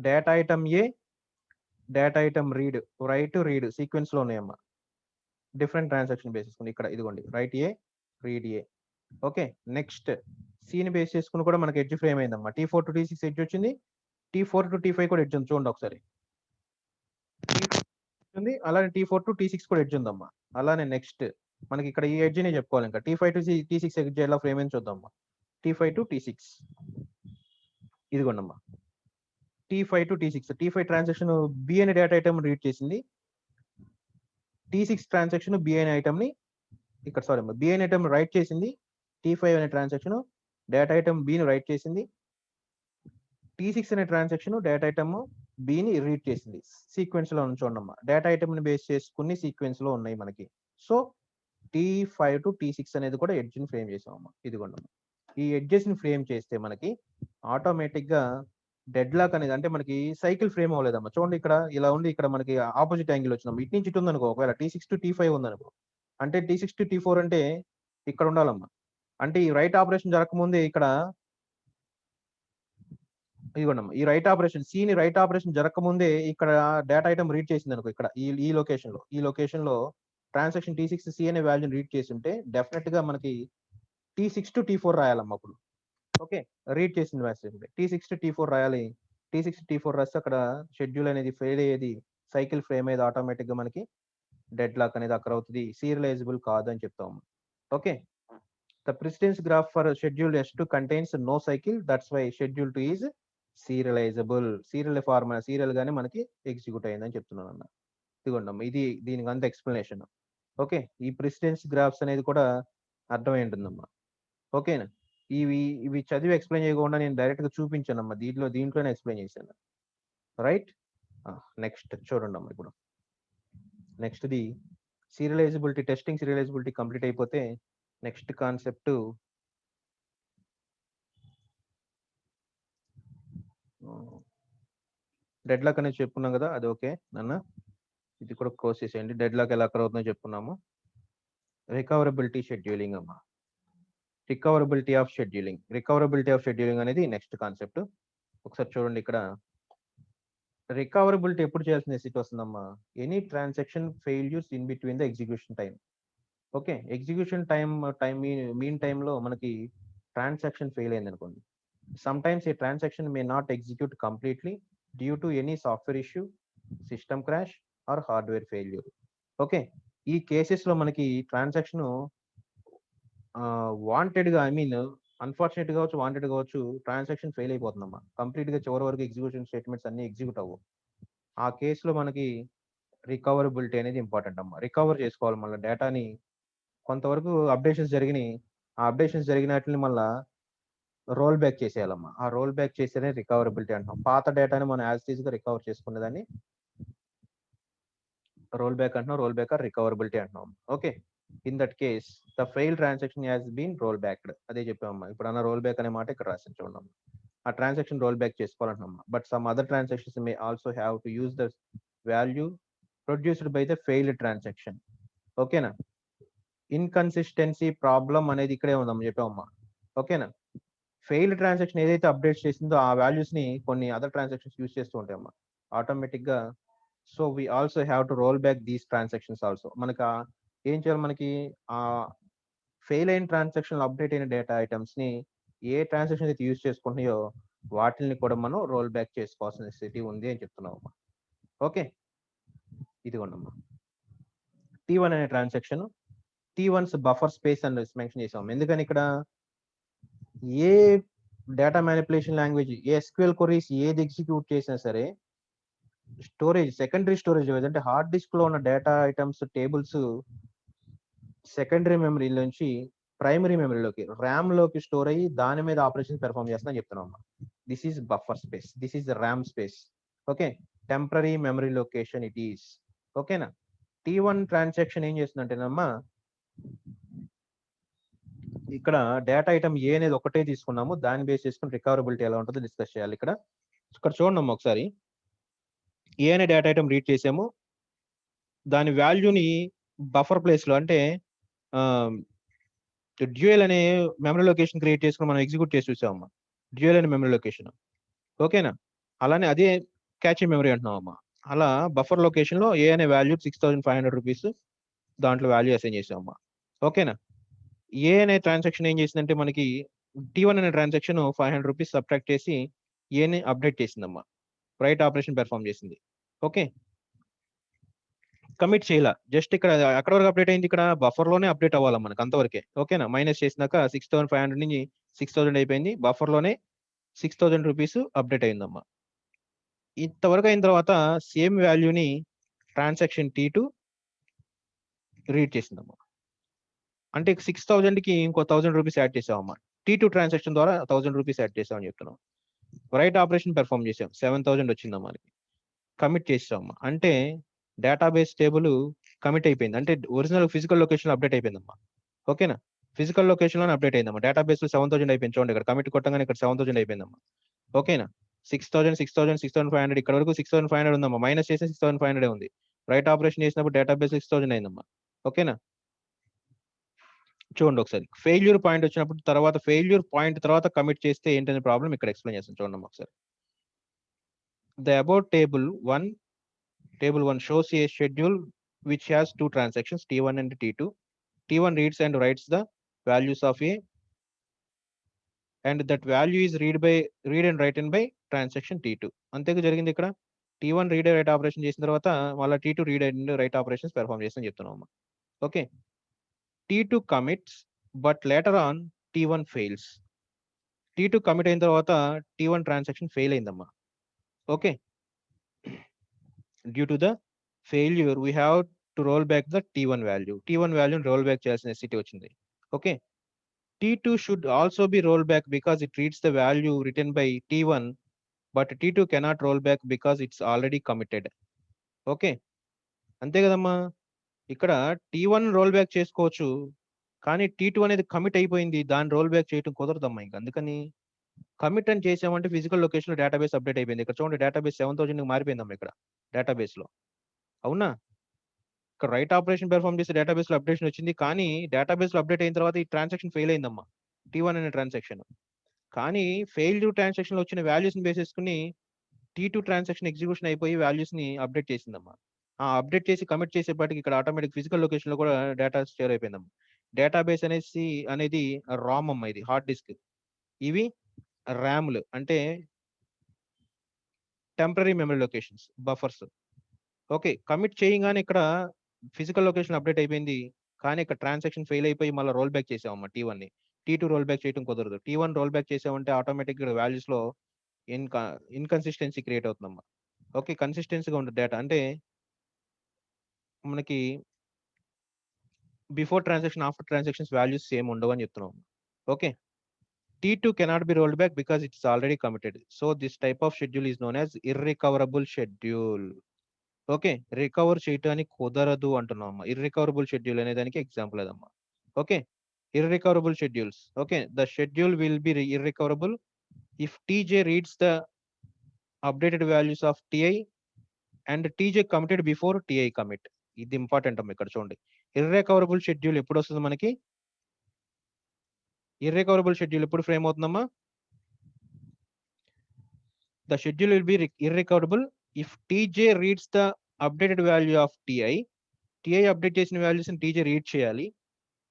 data item A, data item read, write read sequence లో ఉన్నాయమ్మా. డిఫరెంట్ ట్రాన్సాక్షన్ బేస్ చేసుకుని ఇక్కడ ఇదిగోండి write A read A. Okay, next సిని బేస్ చేసుకుని కూడా మనకి ఎడ్జ్ ఫ్రేమ్ అయిందమ్మా. T4 to T6 ఎడ్జ్ వచ్చింది, T4 to T5 కూడా ఎడ్జ్ ఉంది. చూడండి ఒకసారి, అలానే T4 to T6 కూడా ఎడ్జ్ ఉందమ్మా. అలానే నెక్స్ట్ మనకి ఇక్కడ ఈ ఎడ్జ్ ని చెప్పుకోవాలి. ఇంకా T5 to T6 ఎడ్జ్ ఎలా ఫ్రేమ్ అయింది చూద్దామమ్మా. T5 to T6 ఇదిగోండమ్మా, T5 to T6. T5 transaction B అనే డేటా ఐటమ్ రీడ్ చేసింది. T6 ట్రాన్సాక్షన్ బి అనే ఐటమ్ ని ఇక్కడ బి అనే ఐటమ్ రైట్ చేసింది. T5 అనే ట్రాన్సాక్షన్ డేటా ఐటమ్ బిని రైట్ చేసింది. T6 అనే ట్రాన్సాక్షన్ డేటా ఐటమ్ బిని రీడ్ చేసింది. సీక్వెన్స్ లో చూడమ్మా, డేటా ఐటమ్ ని బేస్ చేసుకుని సీక్వెన్స్ లో ఉన్నాయి మనకి. సో T5 to T6 అనేది కూడా ఎడ్జ్ ని ఫ్రేమ్ చేసామమ్మా. ఇదిగోండమ్మా, ఈ ఎడ్జెస్ ని ఫ్రేమ్ చేస్తే మనకి ఆటోమేటిక్ గా డెడ్ లాక్ అనేది, అంటే మనకి సైకిల్ ఫ్రేమ్ అవ్వలేదమ్మా. చూడండి ఇక్కడ ఇలా ఉంది, ఇక్కడ మనకి ఆపోజిట్ యాంగిల్ వచ్చినాం, ఇటు నుంచి ఇటు ఉందనుకో, ఒకవేళ T6 to T5 ఉందనుకో, అంటే T6 to T4 అంటే ఇక్కడ ఉండాలమ్మా. అంటే ఈ రైట్ ఆపరేషన్ జరగకముందే ఇక్కడ ఇదిగోండమ్మా, ఈ రైట్ ఆపరేషన్ ని రైట్ ఆపరేషన్ జరగకముందే ఇక్కడ డేటా ఐటమ్ రీడ్ చేసింది అనుకో, ఇక్కడ ఈ లొకేషన్ లో ట్రాన్సాక్షన్ T6 C అనే వాల్యూని రీడ్ చేసి ఉంటే డెఫినెట్ గా మనకి T6 to T4 రాయాలమ్మా అప్పుడు. ఓకే, రీడ్ చేసింది మెసేజ్ T6 to T4 రాయాలి. T6 to T4 రాస్తే అక్కడ షెడ్యూల్ అనేది ఫెయిల్ అయ్యేది, సైకిల్ ఫ్రేమ్ అయ్యేది, ఆటోమేటిక్ గా మనకి డెడ్ లాక్ అనేది అక్కడ అవుతుంది, సీరియలైజబుల్ కాదు అని చెప్తాము. Okay, the precedence graph for schedule S2 contains no cycle, that's why schedule 2 is serializable. Serial గానే మనకి ఎగ్జిక్యూట్ అయిందని చెప్తున్నాను అన్న. ఇదిగోండమ్మా, ఇది దీనికి అంత ఎక్స్ప్లెనేషన్. ఓకే, ఈ ప్రిసిడెన్స్ గ్రాఫ్స్ అనేది కూడా అర్థమై ఉంటుందమ్మా. ఓకేనా, ఇవి చదివి ఎక్స్ప్లెయిన్ చేయకుండా నేను డైరెక్ట్ గా చూపించానమ్మా, దీంట్లోనే ఎక్స్ప్లెయిన్ చేశాను. రైట్, నెక్స్ట్ చూడండి అమ్మా. ఇప్పుడు next the serializability testing, serializability complete అయిపోతే నెక్స్ట్ కాన్సెప్ట్ డెడ్ లాక్ అనేది చెప్పుకున్నాం కదా, అది ఓకే నాన్న. ఇది కూడా క్లోజ్ చేసేయండి. డెడ్ లాక్ ఎలా అక్కడ అవుతుందో చెప్పుకున్నాము. రికవరబిలిటీ షెడ్యూలింగ్ అమ్మా, రికవరబిలిటీ ఆఫ్ షెడ్యూలింగ్ అనేది నెక్స్ట్ కాన్సెప్ట్. ఒకసారి చూడండి ఇక్కడ, రికవరబిలిటీ ఎప్పుడు చేయాల్సిన స్థితి వస్తుందమ్మా? Any transaction failures in between the execution time. Okay, execution mean టైంలో మనకి ట్రాన్సాక్షన్ ఫెయిల్ అయింది అనుకోండి. Sometimes a transaction may not execute completely due to any software issue, system crash or hardware failure. Okay, ఈ cases లో మనకి transaction wanted గా, unfortunate కావచ్చు, wanted కావచ్చు, ట్రాన్సాక్షన్ ఫెయిల్ అయిపోతుందమ్మా. కంప్లీట్ గా చివరి వరకు ఎగ్జిక్యూషన్ స్టేట్మెంట్స్ అన్ని ఎగ్జిక్యూట్ అవ్వవు. ఆ కేసులో మనకి రికవరబిలిటీ అనేది ఇంపార్టెంట్ అమ్మా. రికవర్ చేసుకోవాలి మళ్ళీ డేటాని. కొంతవరకు అప్డేషన్స్ జరిగినాయి, ఆ అప్డేషన్స్ జరిగినట్లని మళ్ళా రోల్ బ్యాక్ చేసేయాలమ్మా. ఆ రోల్ బ్యాక్ చేసేనే రికవరబిలిటీ అంటాం. పాత డేటాని మనం యాజ్ టీజ్ గా రికవర్ చేసుకునేదాన్ని రోల్ బ్యాక్ అంటున్నాం, రోల్ బ్యాక్ ఆర్ రికవరబిలిటీ అంటున్నాం. Okay, in that case the fail transaction has been roll backed. అదే చెప్పామమ్మా. ఇప్పుడు అన్న రోల్ బ్యాక్ అనే మాట ఇక్కడ రాసి చూడండి. ఆ ట్రాన్సాక్షన్ రోల్ బ్యాక్ చేసుకోవాలంటున్నాం. But some other transactions may also have to use the value produced by the failed transaction. Okay, inconsistency problem అనేది ఇక్కడే ఉందమ్మా, చెప్పామమ్మా. ఓకేనా, ఫెయిల్డ్ ట్రాన్సాక్షన్ ఏదైతే అప్డేట్ చేసిందో ఆ వాల్యూస్ ని కొన్ని అదర్ ట్రాన్సాక్షన్స్ యూజ్ చేస్తూ ఉంటాయమ్మా ఆటోమేటిక్ గా. So we also have to roll back these transactions also. మనకి ఏం చేయాలి, మనకి ఆ ఫెయిల్ అయిన ట్రాన్సాక్షన్ అప్డేట్ అయిన డేటా ఐటమ్స్ ని ఏ ట్రాన్సాక్షన్ అయితే యూజ్ చేసుకుంటున్నాయో వాటిని కూడా మనం రోల్ బ్యాక్ చేసుకోవాల్సిన స్థితి ఉంది అని చెప్తున్నాం అమ్మా. ఓకే, ఇదిగోండమ్మా, T1 అనే ట్రాన్సాక్షన్ T1's బఫర్ స్పేస్ అని మెన్షన్ చేసాం. ఎందుకని ఇక్కడ ఏ డేటా మ్యానిపులేషన్ లాంగ్వేజ్, ఏ SQL క్వరీస్ ఏది ఎగ్జిక్యూట్ చేసినా సరే స్టోరేజ్, సెకండరీ స్టోరేజ్ అంటే హార్డ్ డిస్క్ లో ఉన్న data items, tables secondary memory నుంచి ప్రైమరీ మెమరీలోకి, ర్యామ్ లోకి స్టోర్ అయ్యి దాని మీద ఆపరేషన్ పెర్ఫామ్ చేస్తున్నా చెప్తున్నాం. This is buffer space, this is RAM space. Okay, temporary memory location it is. ఓకేనా, T1 ట్రాన్సాక్షన్ ఏం చేస్తుందంటేనమ్మా, ఇక్కడ డేటా ఐటమ్ ఏ అనేది ఒకటే తీసుకున్నాము, దాన్ని బేస్ చేసుకుని రికవరబిలిటీ ఎలా ఉంటుందో డిస్కస్ చేయాలి. ఇక్కడ చూడండి ఒకసారి, ఏ అనే డేటా ఐటమ్ రీడ్ చేసాము, దాని వాల్యూని బఫర్ ప్లేస్ లో, అంటే డ్యూయల్ అనే మెమరీ లొకేషన్ క్రియేట్ చేసుకుని మనం ఎగ్జిక్యూట్ చేసి చూసామమ్మా, డ్యూయల్ అనే మెమరీ లొకేషన్. ఓకేనా, అలానే అదే క్యాచ్ మెమరీ అంటున్నాం అమ్మా. అలా బఫర్ లొకేషన్ లో ఏ అనే వాల్యూ 6500 రూపీస్ దాంట్లో వాల్యూ అసైన్ చేసామమ్మా. ఓకేనా, ఏ అనే ట్రాన్సాక్షన్ ఏం చేసిందంటే మనకి T1 అనే ట్రాన్సాక్షన్ 500 రూపీస్ సబ్ట్రాక్ట్ చేసి ఏని అప్డేట్ చేసిందమ్మా, రైట్ ఆపరేషన్ పెర్ఫామ్ చేసింది. ఓకే, కమిట్ చేయాల, జస్ట్ ఇక్కడ ఎక్కడ వరకు అప్డేట్ అయింది, ఇక్కడ బఫర్ లోనే అప్డేట్ అవ్వాలి మనకి, అంతవరకే. ఓకేనా, మైనస్ చేసినాక 6500 నుంచి 6000 అయిపోయింది, బఫర్ లోనే 6000 రూపీస్ అప్డేట్ అయిందమ్మా. ఇంతవరకు అయిన తర్వాత సేమ్ వాల్యూని ట్రాన్సాక్షన్ T2 రీడ్ చేసిందమ్మా. అంటే 6000 కి ఇంకో 1000 రూపీస్ యాడ్ చేసామమ్మా. T2 ట్రాన్సాక్షన్ ద్వారా 1000 రూపీస్ యాడ్ చేసామని చెప్తున్నాం. రైట్ ఆపరేషన్ పెర్ఫామ్ చేసాం, 7000 వచ్చిందమ్మా మనకి. కమిట్ చేసామమ్మా, అంటే డేటాబేస్ టేబుల్ కమిట్ అయిపోయింది, అంటే ఒరిజినల్ ఫిజికల్ లొకేషన్ అప్డేట్ అయిపోయిందమ్మా. ఓకేనా, ఫిజికల్ లొకేషన్ లోనే అప్డేట్ అయిందమ్మా. డేటాబేస్ లో 7000 అయిపోయింది చూడండి, ఇక్కడ కమిట్ కొట్టగానే ఇక్కడ 7000 అయిపోయిందమ్మా. ఓకేనా, 6000 6000 6500 ఇక్కడ వరకు 6500 ఉందమ్మా. మైనస్ చేస్తే 6500 ఉంది. రైట్ ఆపరేషన్ చేసినప్పుడు డేటాబేస్ 6000 అయిందమ్మా. ఓకేనా, చూడండి ఒకసారి ఫెయిల్యూర్ పాయింట్ వచ్చినప్పుడు తర్వాత ఫెయిల్యూర్ పాయింట్ తర్వాత కమిట్ చేస్తే ఏంటనే ప్రాబ్లం ఇక్కడ ఎక్స్ప్లెయిన్ చేస్తాను చూడండి ఒకసారి. The about table 1 shows a schedule which has two transactions T1 and T2. T1 reads and writes the values of A, and that value is read and written by transaction T2. అంతేగా జరిగింది ఇక్కడ. T1 read and write operation చేసిన తర్వాత మళ్ళీ T2 read and write operations perform చేస్తాను చెప్తున్నాం. Okay, T2 commits but later on T1 fails. T2 commit అయిన తర్వాత T1 ట్రాన్సాక్షన్ ఫెయిల్ అయిందమ్మా. Okay, due to the failure we have to roll back the T1 value. T1 value roll back చేయాల్సిన necessity వచ్చింది. Okay, T2 should also be rolled back because it reads the value written by T1, but T2 cannot roll back because it's already committed. Okay, అంతే కదమ్మా. ఇక్కడ T1 roll back చేసుకోవచ్చు, కానీ T2 అనేది commit అయిపోయింది, దాన్ని roll back చేయడం కుదరదమ్మా. ఇంకా అందుకని కమిట్ అని చేసామంటే ఫిజికల్ లొకేషన్ లో డేటాబేస్ అప్డేట్ అయిపోయింది. ఇక్కడ చూడండి డేటాబేస్ 7000 మారిపోయిందమ్మా ఇక్కడ డేటాబేస్ లో. అవునా, ఇక్కడ రైట్ ఆపరేషన్ పెర్ఫామ్ చేసి డేటాబేస్ లో అప్డేషన్ వచ్చింది, కానీ డేటాబేస్ లో అప్డేట్ అయిన తర్వాత ఈ ట్రాన్సాక్షన్ ఫెయిల్ అయిందమ్మా, T1 అనే ట్రాన్సాక్షన్. కానీ ఫెయిల్డ్ ట్రాన్సాక్షన్ లో వచ్చిన వాల్యూస్ ని బేస్ చేసుకుని T2 ట్రాన్సాక్షన్ ఎగ్జిక్యూషన్ అయిపోయి వాల్యూస్ ని అప్డేట్ చేసిందమ్మా. ఆ అప్డేట్ చేసి కమిట్ చేసేపాటికి ఇక్కడ ఆటోమేటిక్ ఫిజికల్ లొకేషన్ లో కూడా డేటా స్టోర్ అయిపోయిందమ్మా. డేటాబేస్ అనేది రామ్ అమ్మా, ఇది హార్డ్ డిస్క్, ఇవి ర్యామ్లు అంటే temporary memory locations, buffers. Okay, commit చేయగానే ఇక్కడ ఫిజికల్ లొకేషన్ అప్డేట్ అయిపోయింది, కానీ ఇక్కడ ట్రాన్సాక్షన్ ఫెయిల్ అయిపోయి మళ్ళీ రోల్ బ్యాక్ చేసామమ్మా T1 ని. T2 రోల్ బ్యాక్ చేయడం కుదరదు. T1 రోల్ బ్యాక్ చేసామంటే ఆటోమేటిక్ ఇక్కడ వాల్యూస్ లో ఇన్కన్సిస్టెన్సీ క్రియేట్ అవుతుందమ్మా. ఓకే, కన్సిస్టెన్సీగా ఉంటుంది డేటా, అంటే మనకి before transaction after transactions values same ఉండవు అని చెప్తున్నాం. Okay, T2 cannot be rolled back because it's already committed. So this type of schedule is known as irrecoverable schedule. Okay, recover చేయటానికి కుదరదు అంటున్నాం. ఇర్రికవరబుల్ షెడ్యూల్ అనే దానికి ఎగ్జాంపుల్ అదమ్మా. Okay, irrecoverable schedules. Okay, the schedule will be irrecoverable if Tj reads the updated values of Ti and Tj committed before Ti commit. ఇది important అమ్మా. ఇక్కడ చూడండి, ఇర్రికవరబుల్ షెడ్యూల్ ఎప్పుడు వస్తుంది మనకి, ఇర్రికవరబుల్ షెడ్యూల్ ఎప్పుడు ఫ్రేమ్ అవుతుందమ్మా. The schedule will be irrecoverable if Tj reads the updated value of Ti. Ti update చేసిన వాల్యూస్ ని Tj రీడ్ చేయాలి,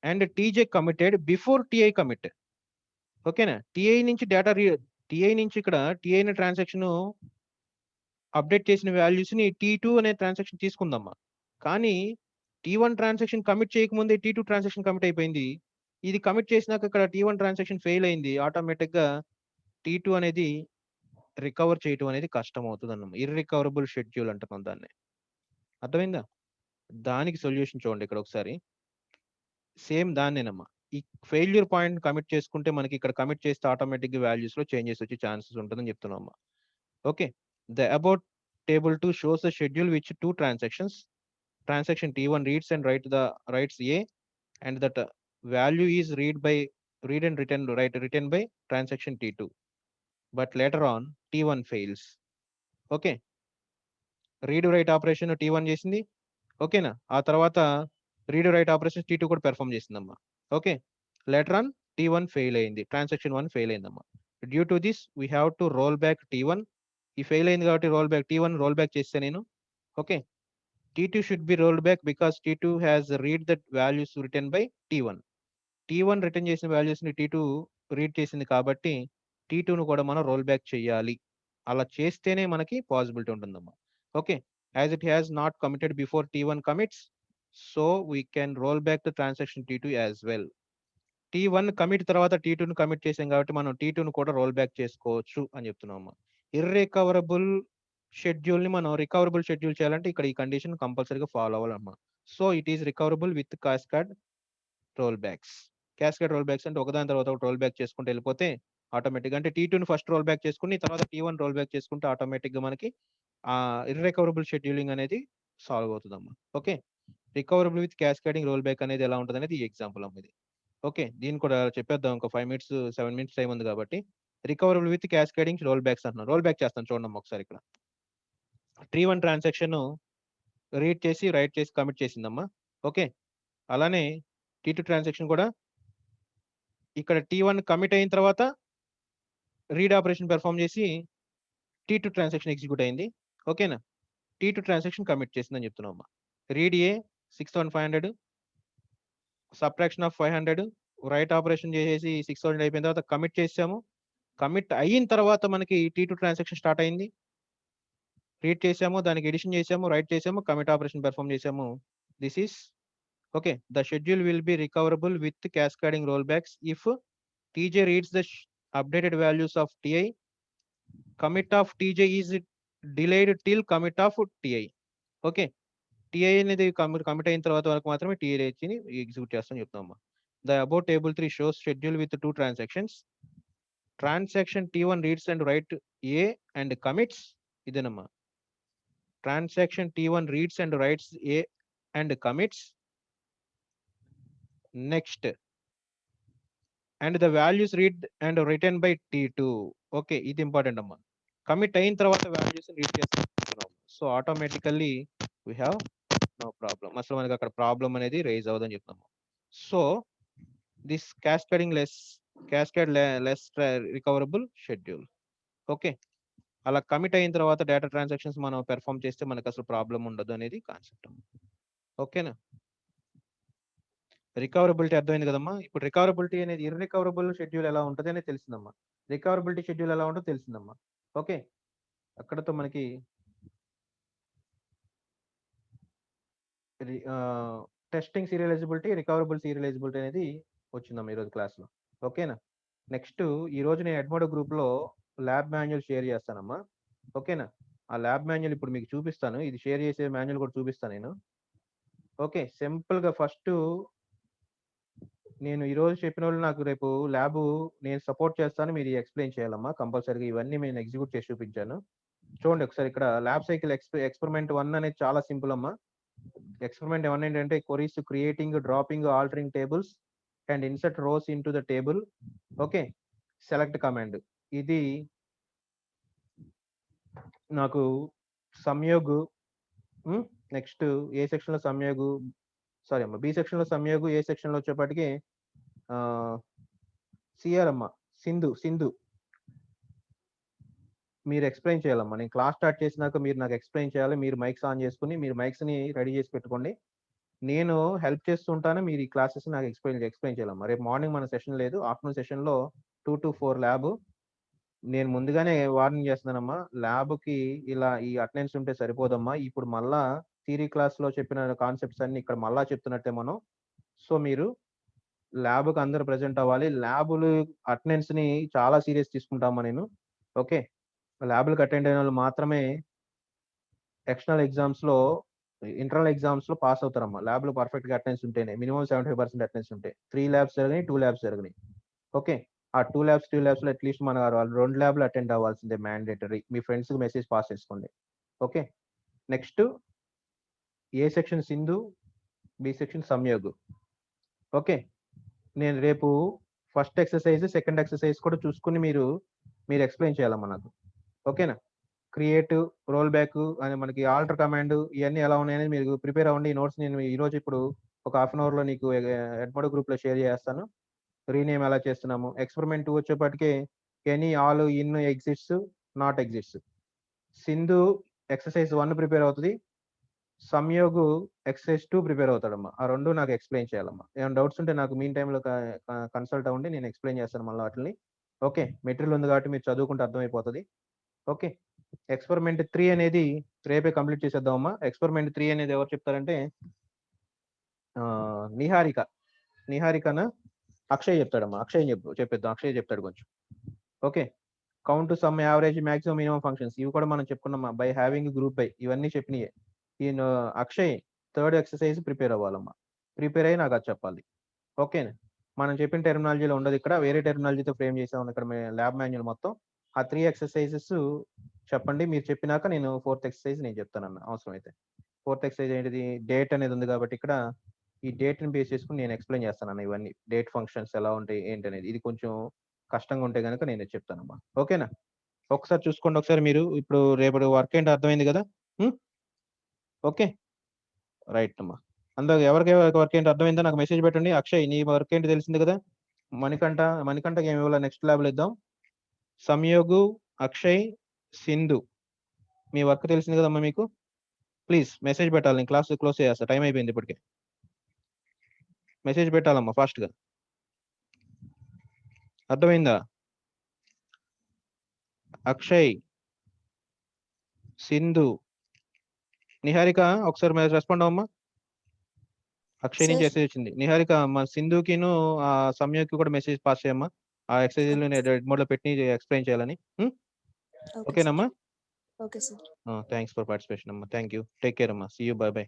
and Tj committed before Ti commit. ఓకేనా, Ti నుంచి డేటా Ti నుంచి ఇక్కడ Ti అనే ట్రాన్సాక్షన్ అప్డేట్ చేసిన వాల్యూస్ ని T2 అనే ట్రాన్సాక్షన్ తీసుకుందమ్మా. కానీ T1 ట్రాన్సాక్షన్ కమిట్ చేయకముందే T2 ట్రాన్సాక్షన్ కమిట్ అయిపోయింది. ఇది కమిట్ చేసినాక ఇక్కడ T1 ట్రాన్సాక్షన్ ఫెయిల్ అయింది, ఆటోమేటిక్ గా T2 అనేది రికవర్ చేయటం అనేది కష్టం అవుతుంది అన్నమాట. ఇర్రికవరబుల్ షెడ్యూల్ అంటున్నాం దాన్ని. అర్థమైందా? దానికి సొల్యూషన్ చూడండి ఇక్కడ ఒకసారి, సేమ్ దాన్నేనమ్మా. ఈ ఫెయిల్యూర్ పాయింట్ కమిట్ చేసుకుంటే మనకి ఇక్కడ కమిట్ చేస్తే ఆటోమేటిక్ వాల్యూస్ లో చేంజెస్ వచ్చే ఛాన్సెస్ ఉంటుందని చెప్తున్నామమ్మా. Okay, the about table 2 shows the schedule which two transactions, transaction T1 reads and writes A, and that value is read and written by transaction T2, but later on T1 fails. Okay, read right operation T1 చేసింది. ఓకేనా, ఆ తర్వాత read write operation T2 కూడా perform చేసిందమ్మా. Okay, later on T1 fail అయింది, transaction 1 fail అయిందమ్మా. Due to this we have to roll back T1. ఈ fail అయింది కాబట్టి T1 రోల్ బ్యాక్ చేస్తే నేను. Okay, T2 should be rolled back because T2 has read the values written by T1. T1 return చేసిన values ని T2 read చేసింది కాబట్టి T2 ను కూడా మనం రోల్ బ్యాక్ చేయాలి. అలా చేస్తేనే మనకి పాసిబిలిటీ ఉంటుందమ్మా. Okay, as it has not committed before T1 commits, so we can roll back the transaction T2 as well. T1 commit తర్వాత T2 ను కమిట్ చేసాం కాబట్టి మనం T2 ను కూడా రోల్ బ్యాక్ చేసుకోవచ్చు అని చెప్తున్నామమ్మా. ఇర్రికవరబుల్ షెడ్యూల్ ని మనం రికవరబుల్ షెడ్యూల్ చేయాలంటే ఇక్కడ ఈ కండిషన్ కంపల్సరీగా ఫాలో అవ్వాలమ్మా. So it is recoverable with cascade roll backs. Cascade roll backs అంటే ఒకదాని తర్వాత ఒక రోల్ బ్యాక్ చేసుకుంటూ వెళ్ళిపోతే ఆటోమేటిక్ అంటే T2 ని ఫస్ట్ రోల్ బ్యాక్ చేసుకుని తర్వాత T1 రోల్ బ్యాక్ చేసుకుంటే ఆటోమేటిక్ గా మనకి ఆ ఇర్రికవరబుల్ షెడ్యూలింగ్ అనేది సాల్వ్ అవుతుందమ్మా. Okay, recoverable with cascading roll back అనేది ఎలా ఉంటుంది అనేది ఈ ఎగ్జాంపుల్ అమ్మ ఇది. ఓకే, దీన్ని కూడా చెప్పేద్దాం. ఒక 5 మినిట్స్ 7 మినిట్స్ టైం ఉంది కాబట్టి. Recoverable with cascading roll backs అంటున్నాను. రోల్ బ్యాక్ చేస్తాను చూడండి ఒకసారి ఇక్కడ. T1 ట్రాన్సాక్షన్ రీడ్ చేసి రైట్ చేసి కమిట్ చేసిందమ్మా. ఓకే, అలానే T2 ట్రాన్సాక్షన్ కూడా ఇక్కడ T1 కమిట్ అయిన తర్వాత రీడ్ ఆపరేషన్ పెర్ఫామ్ చేసి T2 ట్రాన్సాక్షన్ ఎగ్జిక్యూట్ అయింది. ఓకేనా, T2 ట్రాన్సాక్షన్ కమిట్ చేసిందని చెప్తున్నాం అమ్మా. Read A 6500 subtraction of 500 right operation చేసేసి 6000 అయిపోయిన తర్వాత కమిట్ చేసాము. కమిట్ అయిన తర్వాత మనకి T2 ట్రాన్సాక్షన్ స్టార్ట్ అయింది. రీడ్ చేసాము, దానికి ఎడిషన్ చేసాము, రైట్ చేసాము, కమిట్ ఆపరేషన్ పెర్ఫామ్ చేసాము. This is okay. The schedule will be recoverable with cascading roll backs if TJ reads the updated values of TI. Commit of TJ is delayed till commit of TI. Okay, TI అనేది commit అయిన తర్వాత వరకు మాత్రమే TI ని execute చేస్తామని చెప్తామమ్మా. The about table 3 shows schedule with 2 transactions. Transaction T1 reads and write A and commits. ఇదేనమ్మా, transaction T1 reads and writes A and commits. Next, and the values read and return by T2. Okay, ఇది important అమ్మా. Commit అయిన తర్వాత values read చేస్తున్నాం. So automatically we have no problem. అసలు మనకి అక్కడ problem అనేది రైజ్ అవ్వదని చెప్తున్నాము. So this cascade less recoverable schedule. Okay, అలా కమిట్ అయిన తర్వాత డేటా ట్రాన్సాక్షన్స్ మనం పెర్ఫామ్ చేస్తే మనకు అసలు ప్రాబ్లం ఉండదు అనేది కాన్సెప్ట్. ఓకేనా, రికవరబిలిటీ అర్థమైంది కదమ్మా. ఇప్పుడు రికవరబిలిటీ అనేది ఇర్రికవరబుల్ షెడ్యూల్ ఎలా ఉంటుంది అనేది తెలిసిందమ్మా. రికవరబిలిటీ షెడ్యూల్ ఎలా ఉంటుందో తెలిసిందమ్మా. ఓకే, అక్కడతో మనకి టెస్టింగ్ సీరియలైజబిలిటీ, రికవరబుల్ సీరియలైజబిలిటీ అనేది వచ్చిందమ్మా ఈరోజు క్లాస్లో. ఓకేనా, నెక్స్ట్ ఈ రోజు నేను ఎడ్మోడో గ్రూప్లో ల్యాబ్ మాన్యువల్ షేర్ చేస్తానమ్మా. ఓకేనా, ఆ ల్యాబ్ మాన్యువల్ ఇప్పుడు మీకు చూపిస్తాను. ఇది షేర్ చేసే మాన్యువల్ కూడా చూపిస్తాను నేను. ఓకే, సింపుల్గా ఫస్ట్ నేను ఈరోజు చెప్పిన వాళ్ళు నాకు రేపు ల్యాబ్ నేను సపోర్ట్ చేస్తాను, మీరు ఎక్స్ప్లెయిన్ చేయాలమ్మా కంపల్సరీగా. ఇవన్నీ నేను ఎగ్జిక్యూట్ చేసి చూపించాను. చూడండి ఒకసారి ఇక్కడ ల్యాబ్ సైకిల్ ఎక్స్పెరిమెంట్ 1 అనేది చాలా సింపుల్ అమ్మా. ఎక్స్పెరిమెంట్ 1 ఏంటంటే queries creating, dropping, altering tables and insert rows in to the table. Okay, select command. ఇది నాకు సంయోగ్, నెక్స్ట్ ఏ సెక్షన్ లో సంయోగ్, సారీ అమ్మా బి సెక్షన్ లో సంయోగ్, ఏ సెక్షన్ లో వచ్చేప్పటికి సిఆర్ అమ్మా సింధు మీరు ఎక్స్ప్లెయిన్ చేయాలమ్మా. నేను క్లాస్ స్టార్ట్ చేసినాక మీరు నాకు ఎక్స్ప్లెయిన్ చేయాలి. మీరు మైక్స్ ఆన్ చేసుకుని మీరు మైక్స్ ని రెడీ చేసి పెట్టుకోండి. నేను హెల్ప్ చేస్తుంటాను, మీరు ఈ క్లాసెస్ నాకు ఎక్స్ప్లెయిన్ చేయాలమ్మా. రేపు మార్నింగ్ మన సెషన్ లేదు, ఆఫ్టర్నూన్ సెషన్ లో 2 to 4 ల్యాబ్. నేను ముందుగానే వార్నింగ్ చేస్తున్నానమ్మా, ల్యాబ్ కి ఇలా ఈ అటెండెన్స్ ఉంటే సరిపోదమ్మా. ఇప్పుడు మళ్ళా థియరీ క్లాస్ లో చెప్పిన కాన్సెప్ట్స్ అన్ని ఇక్కడ మళ్ళా చెప్తున్నట్టే మనం. సో మీరు ల్యాబ్ కి అందరు ప్రెజెంట్ అవ్వాలి. ల్యాబులు అటెండెన్స్ ని చాలా సీరియస్ తీసుకుంటామా నేను. ఓకే, ల్యాబులకు అటెండ్ అయిన వాళ్ళు మాత్రమే ఎక్స్టర్నల్ ఎగ్జామ్స్ లో, ఇంటర్నల్ ఎగ్జామ్స్ లో పాస్ అవుతారమ్మా. ల్యాబ్ లో పర్ఫెక్ట్ గా అటెండెన్స్ ఉంటేనే, మినిమం 75% అటెండెన్స్ ఉంటాయి. 3 ల్యాబ్స్ జరిగినాయి, 2 ల్యాబ్స్ జరిగినాయి. ఓకే, ఆ 2 ల్యాబ్స్ 3 ల్యాబ్స్ లో అట్లీస్ట్ మన 2 ల్యాబ్లు అటెండ్ అవ్వాల్సిందే మ్యాండేటరీ. మీ ఫ్రెండ్స్ కి మెసేజ్ పాస్ చేసుకోండి. Okay, next A section Sindhu, B section Samyog. Okay, నేను రేపు ఫస్ట్ ఎక్సర్సైజ్ సెకండ్ ఎక్సర్సైజ్ కూడా చూసుకుని మీరు ఎక్స్ప్లెయిన్ చేయాలమ్మా నాకు. ఓకేనా, క్రియేట్, రోల్ బ్యాక్ అని మనకి ఆల్టర్ కమాండ్ ఇవన్నీ ఎలా ఉన్నాయని మీరు ప్రిపేర్ అవ్వండి. ఈ నోట్స్ నేను ఈ రోజు ఇప్పుడు ఒక హాఫ్ అన్ అవర్ లో నీకు ఎడ్మోడో గ్రూప్ లో షేర్ చేస్తాను. రీనేమ్ ఎలా చేస్తున్నాము. ఎక్స్పెరిమెంట్ 2 వచ్చేప్పటికి any, all, in, exits, not exits. Sindhu exercise 1 prepare అవుతుంది, సంయోగ్ ఎక్సర్సైజ్ 2 ప్రిపేర్ అవుతాడమ్మా. ఆ రెండు నాకు ఎక్స్ప్లెయిన్ చేయాలమ్మా. ఏమైనా డౌట్స్ ఉంటే నాకు మీన్ టైంలో కన్సల్ట్ అవ్వండి, నేను ఎక్స్ప్లెయిన్ చేస్తాను మళ్ళీ వాటిని. ఓకే, మెటీరియల్ ఉంది కాబట్టి మీరు చదువుకుంటే అర్థమైపోతుంది. ఓకే, ఎక్స్పెరిమెంట్ 3 అనేది రేపే కంప్లీట్ చేసేద్దామమ్మా. ఎక్స్పెరిమెంట్ 3 అనేది ఎవరు చెప్తారంటే నిహారికనా అక్షయ్ చెప్తాడమ్మా. అక్షయ్ చెప్పేద్దాం, అక్షయ్ చెప్తాడు కొంచెం. Okay, count, sum, average, maximum, minimum functions ఇవి కూడా మనం చెప్పుకున్నామా. బై హ్యావింగ్, గ్రూప్ బై, ఇవన్నీ చెప్పినాయి. ఈయన అక్షయ్ థర్డ్ ఎక్సర్సైజ్ ప్రిపేర్ అవ్వాలమ్మా. ప్రిపేర్ అయ్యి నాకు అది చెప్పాలి. ఓకే, మనం చెప్పిన టెర్మినాలజీలో ఉండదు, ఇక్కడ వేరే టెర్మినాలజీతో ఫ్రేమ్ చేసాం ఇక్కడ ల్యాబ్ మాన్యువల్ మొత్తం. ఆ 3 ఎక్సర్సైజెస్ చెప్పండి, మీరు చెప్పినాక నేను 4th ఎక్సర్సైజ్ నేను చెప్తానన్న అవసరం అయితే. 4th ఎక్సర్సైజ్ ఏంటిది, డేట్ అనేది ఉంది కాబట్టి ఇక్కడ ఈ డేట్ని బేస్ చేసుకుని నేను ఎక్స్ప్లెయిన్ చేస్తానన్న ఇవన్నీ డేట్ ఫంక్షన్స్ ఎలా ఉంటాయి ఏంటనేది. ఇది కొంచెం కష్టంగా ఉంటే కనుక నేను చెప్తానమ్మా. ఓకేనా? ఒకసారి చూసుకోండి ఒకసారి మీరు. ఇప్పుడు రేపటి వర్క్ ఏంటో అర్థమైంది కదా? ఓకే, రైట్ అమ్మా. అందరూ ఎవరికి వర్క్ ఏంటో అర్థమైందో నాకు మెసేజ్ పెట్టండి. అక్షయ్ నీ వర్క్ ఏంటి తెలిసింది కదా? మణికంఠకి ఏమి ఇవ్వాలి నెక్స్ట్ ల్యాబ్లో ఇద్దాం. సంయోగు, అక్షయ్, సింధు మీ వర్క్ తెలిసింది కదమ్మా మీకు. ప్లీజ్ మెసేజ్ పెట్టాలి. నేను క్లాస్ క్లోజ్ చేస్తా, టైం అయిపోయింది ఇప్పటికే. మెసేజ్ పెట్టాలమ్మా ఫాస్ట్గా. అర్థమైందా? అక్షయ్, సింధు, నిహారిక ఒకసారి రెస్పాండ్ అవ్వమ్మా. అక్షయ్ నుంచి మెసేజ్ వచ్చింది. నిహారిక మా సింధుకిను ఆ సంయోగ్కి కూడా మెసేజ్ పాస్ చేయమ్మా. ఆ ఎక్సర్సైజ్ రెడ్ మోడ్ లో పెట్టి ఎక్స్ప్లెయిన్ చేయాలని. ఓకేనమ్మా?
Okay sir.
Thanks for participation అమ్మా. Thank you. టేక్ కేర్ అమ్మా. See you. Bye by.